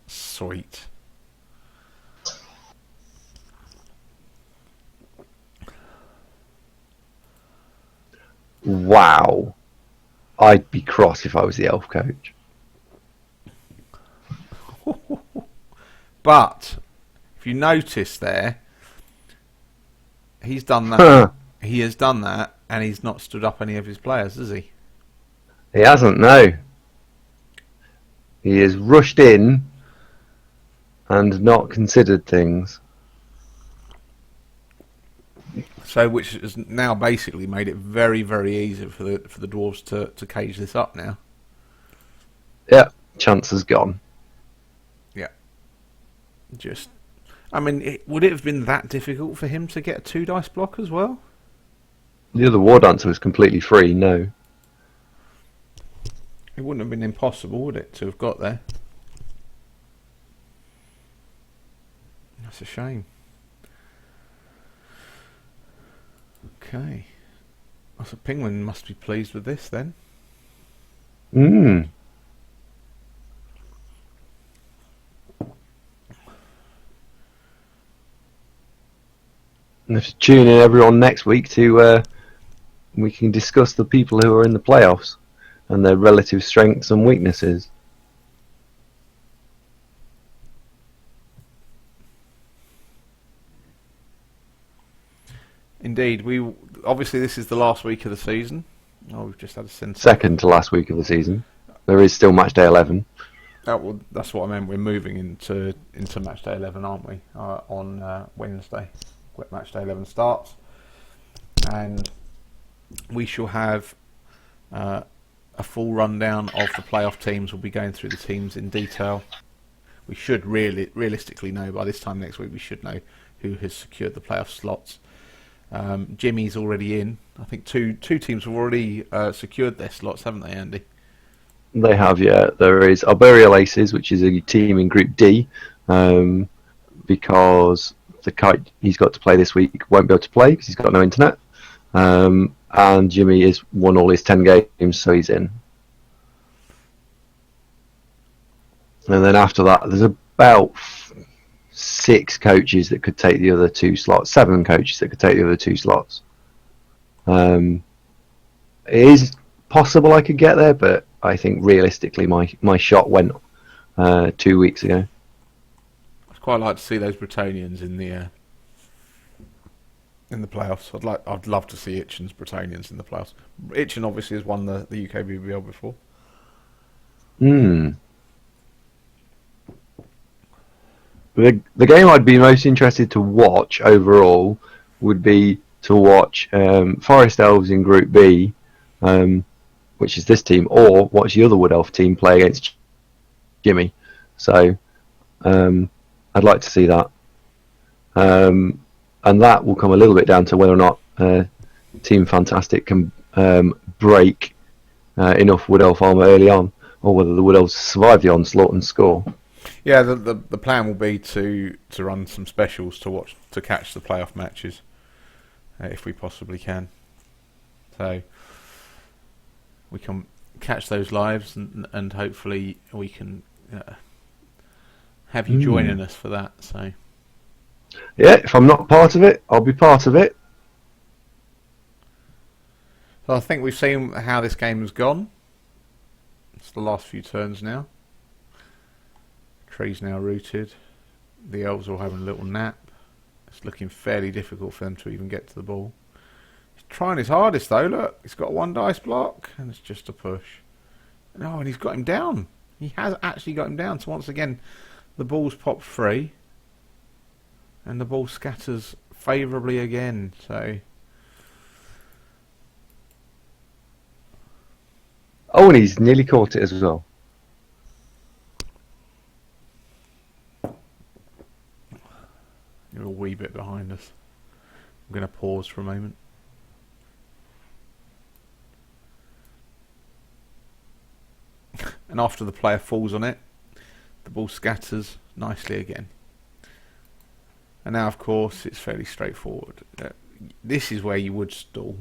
Sweet. Wow. I'd be cross if I was the elf coach. But if you notice there, he's done that. He has done that, and he's not stood up any of his players, has he? He hasn't, no. He has rushed in and not considered things. So, which has now basically made it very, very easy for the dwarves to cage this up now. Yeah, chance has gone. Yeah. Just, I mean, would it have been that difficult for him to get a 2 dice block as well? The other war dancer was completely free, no. It wouldn't have been impossible, would it, to have got there? That's a shame. Okay. So Penguin must be pleased with this then. Mm. And have to tune in everyone next week to we can discuss the people who are in the playoffs and their relative strengths and weaknesses. Indeed, obviously this is the last week of the season. Oh, we've just had a sense. Second to last week of the season. There is still match day 11. Oh, well, that's what I meant. We're moving into match day 11, aren't we? On Wednesday, match day 11 starts, and we shall have a full rundown of the playoff teams. We'll be going through the teams in detail. We should realistically know by this time next week. We should know who has secured the playoff slots. Jimmy's already in. I think two teams have already secured their slots, haven't they, Andy? They have, yeah. There is Arboreal Aces, which is a team in Group D, because the kite he's got to play this week won't be able to play because he's got no internet. And Jimmy has won all his 10 games, so he's in. And then after that, there's about 6 coaches that could take the other 2 slots. 7 coaches that could take the other 2 slots. It is possible I could get there, but I think realistically my shot went 2 weeks ago. I'd quite like to see those Bretonians in the playoffs. I'd love to see Itchen's Bretonians in the playoffs. Itchen obviously has won the UKBBL before. The game I'd be most interested to watch overall would be to watch Forest Elves in Group B, which is this team, or watch the other Wood Elf team play against Jimmy. So I'd like to see that. And that will come a little bit down to whether or not Team Fantastic can break enough Wood Elf armour early on, or whether the Wood Elves survive the onslaught and score. Yeah, the plan will be to run some specials to catch the playoff matches if we possibly can. So we can catch those lives and hopefully we can have you joining us for that. So yeah, if I'm not part of it, I'll be part of it. So I think we've seen how this game has gone. It's the last few turns now. Tree's now rooted. The elves are all having a little nap. It's looking fairly difficult for them to even get to the ball. He's trying his hardest though, look. He's got 1 dice block and it's just a push. Oh, and he's got him down. He has actually got him down. So once again, the ball's popped free. And the ball scatters favourably again. So oh, and he's nearly caught it as well. you're a wee bit behind us. I'm going to pause for a moment. And after the player falls on it, the ball scatters nicely again. And now, of course, it's fairly straightforward. this is where you would stall.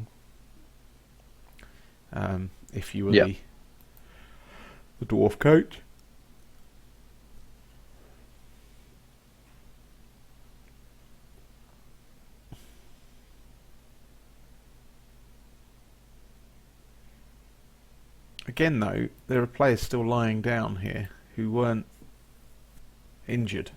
If you were Yeah. the dwarf coach. Again, though, there are players still lying down here who weren't injured.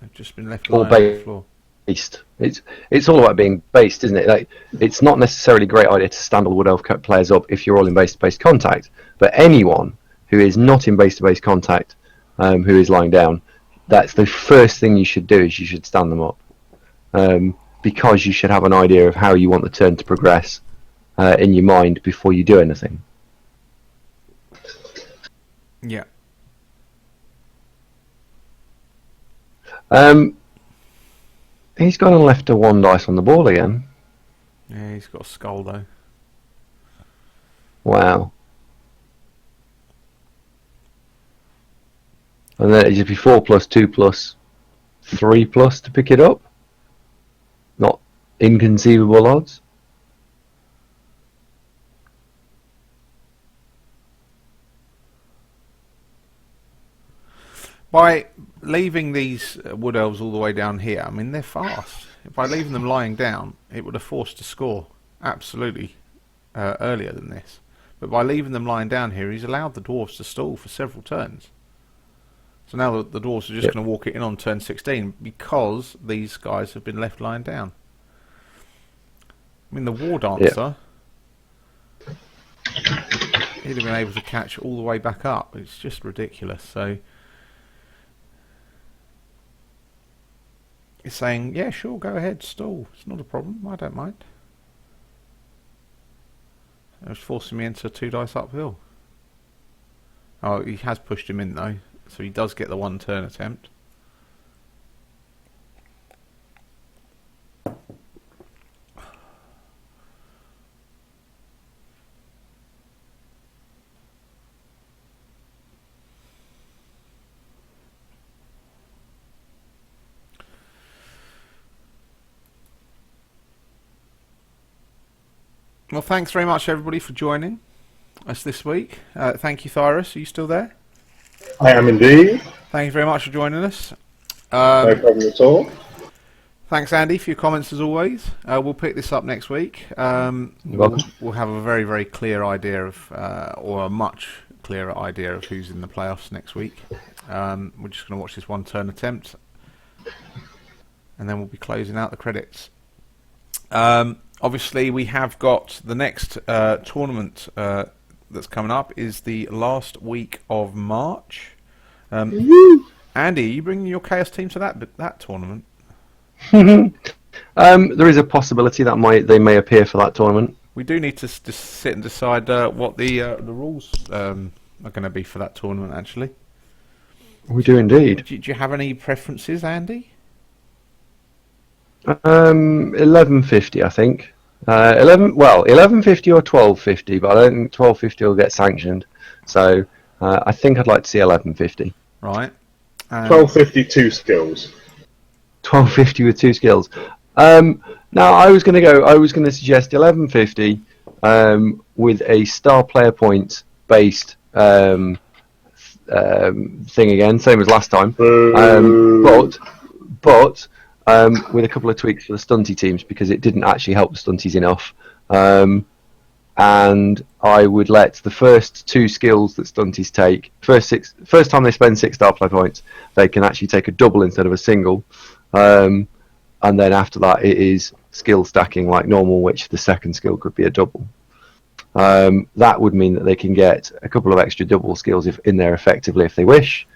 They've just been left Or lying on the floor. based. It's all about being based, isn't it? Like, it's not necessarily a great idea to stand all the Wood Elf players up if you're all in base-to-base contact, but anyone who is not in base-to-base contact, who is lying down, that's the first thing you should do, is you should stand them up, because you should have an idea of how you want the turn to progress in your mind before you do anything. Yeah. He's gone and left a 1 dice on the ball again. Yeah, he's got a skull, though. Wow. And then it'd just be 4 plus, 2 plus, 3 plus to pick it up. Not inconceivable odds. By leaving these Wood Elves all the way down here, I mean, they're fast. By leaving them lying down, it would have forced a score absolutely earlier than this. But by leaving them lying down here, he's allowed the dwarves to stall for several turns. So now the dwarves are just going to walk it in on turn 16 because these guys have been left lying down. I mean, the War Dancer, he'd have been able to catch all the way back up. It's just ridiculous. So it's saying, yeah, sure, go ahead, stall. It's not a problem. I don't mind. It was forcing me into 2 dice uphill. Oh, he has pushed him in, though. So he does get the 1 turn attempt. Well, thanks very much, everybody, for joining us this week. Thank you, Thyrus. Are you still there? I am indeed. Thank you very much for joining us. No problem at all. Thanks, Andy, for your comments as always. We'll pick this up next week. You're welcome. We'll have a very, very clear idea of, or a much clearer idea of who's in the playoffs next week. We're just going to watch this 1 turn attempt, and then we'll be closing out the credits. Obviously, we have got the next tournament that's coming up is the last week of March. Andy, are you bringing your Chaos team to that tournament? There is a possibility that they may appear for that tournament. We do need to just sit and decide what the rules are going to be for that tournament, actually. We do indeed. Do you have any preferences, Andy? 1150, I think. 1150 or 1250, but I don't think 1250 will get sanctioned. So I think I'd like to see 1150. Right. 1250, 2 skills. 1250 with 2 skills. Now I was going to suggest 1150 with a star player point based thing again, same as last time. But with a couple of tweaks for the stunty teams because it didn't actually help the stunties enough. And I would let the first 2 skills that stunties take, first time they spend 6 star player points, they can actually take a double instead of a single. And then after that, it is skill stacking like normal, which the second skill could be a double. That would mean that they can get a couple of extra double skills in there effectively if they wish,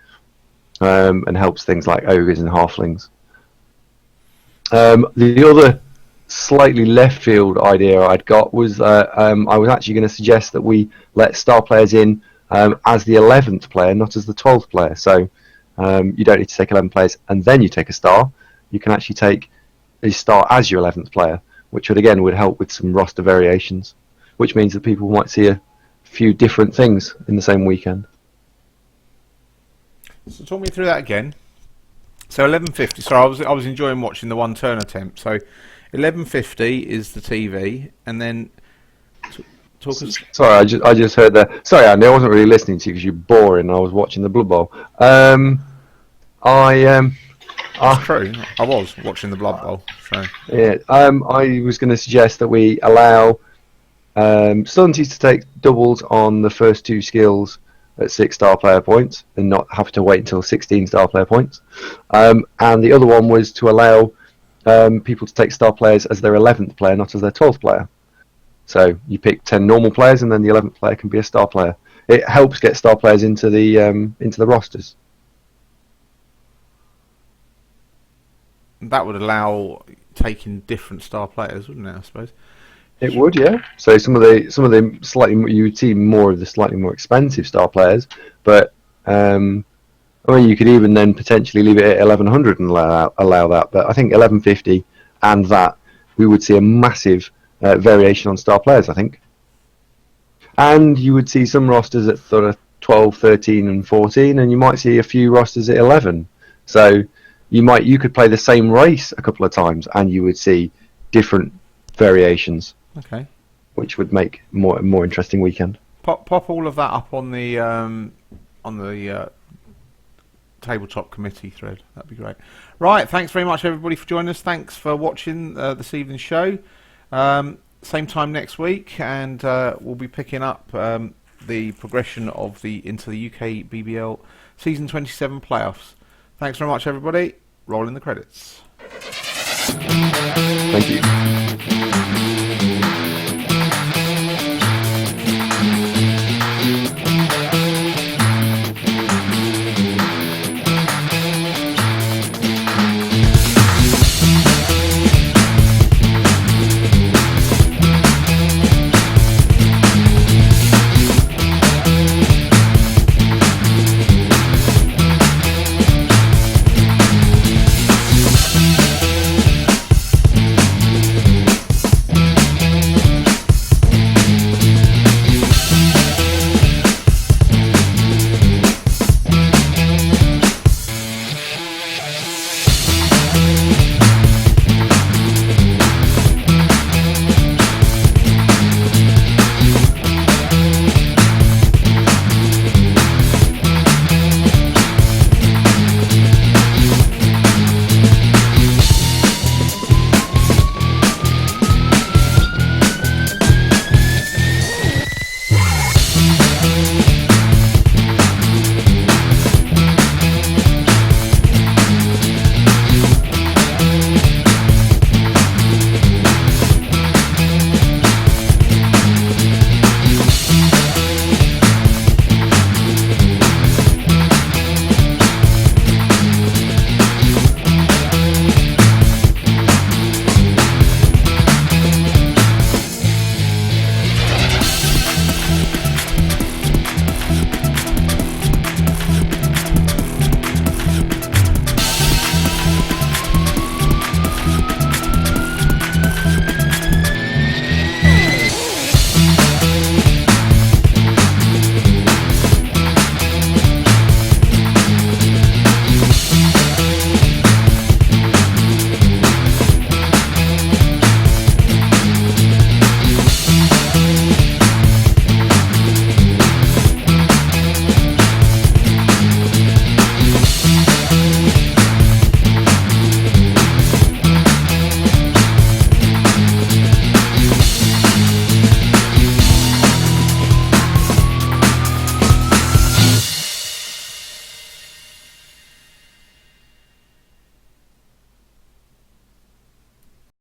and helps things like ogres and halflings. The other slightly left field idea I'd got was I was actually going to suggest that we let star players in as the 11th player, not as the 12th player. So you don't need to take 11 players and then you take a star. You can actually take a star as your 11th player, which would help with some roster variations, which means that people might see a few different things in the same weekend. So talk me through that again. So 1150. So I was enjoying watching the 1 turn attempt. So 11.50 is the TV, and then talk us. Sorry, I just heard that. Sorry, Andy, I wasn't really listening to you because you're boring. I was watching the Blood Bowl. That's true. I was watching the Blood Bowl. So Yeah, I was going to suggest that we allow Stunties to take doubles on the first 2 skills at 6-star player points and not have to wait until 16-star player points. And the other one was to allow people to take star players as their 11th player, not as their 12th player. So you pick 10 normal players, and then the 11th player can be a star player. It helps get star players into the rosters. that would allow taking different star players, wouldn't it? I suppose. It would, yeah. So some of the slightly, you would see more of the slightly more expensive star players, but I mean, you could even then potentially leave it at 1100 and allow that. But I think 1150 and that, we would see a massive variation on star players, I think. And you would see some rosters at sort of 12, 13 and 14, and you might see a few rosters at 11. So you could play the same race a couple of times and you would see different variations. Okay. Which would make a more interesting weekend. Pop all of that up on the tabletop committee thread. That'd be great. Right, thanks very much everybody for joining us. Thanks for watching this evening's show. Same time next week, and we'll be picking up the progression of into the UKBBL season 27 playoffs. Thanks very much everybody. Rolling the credits. Thank you.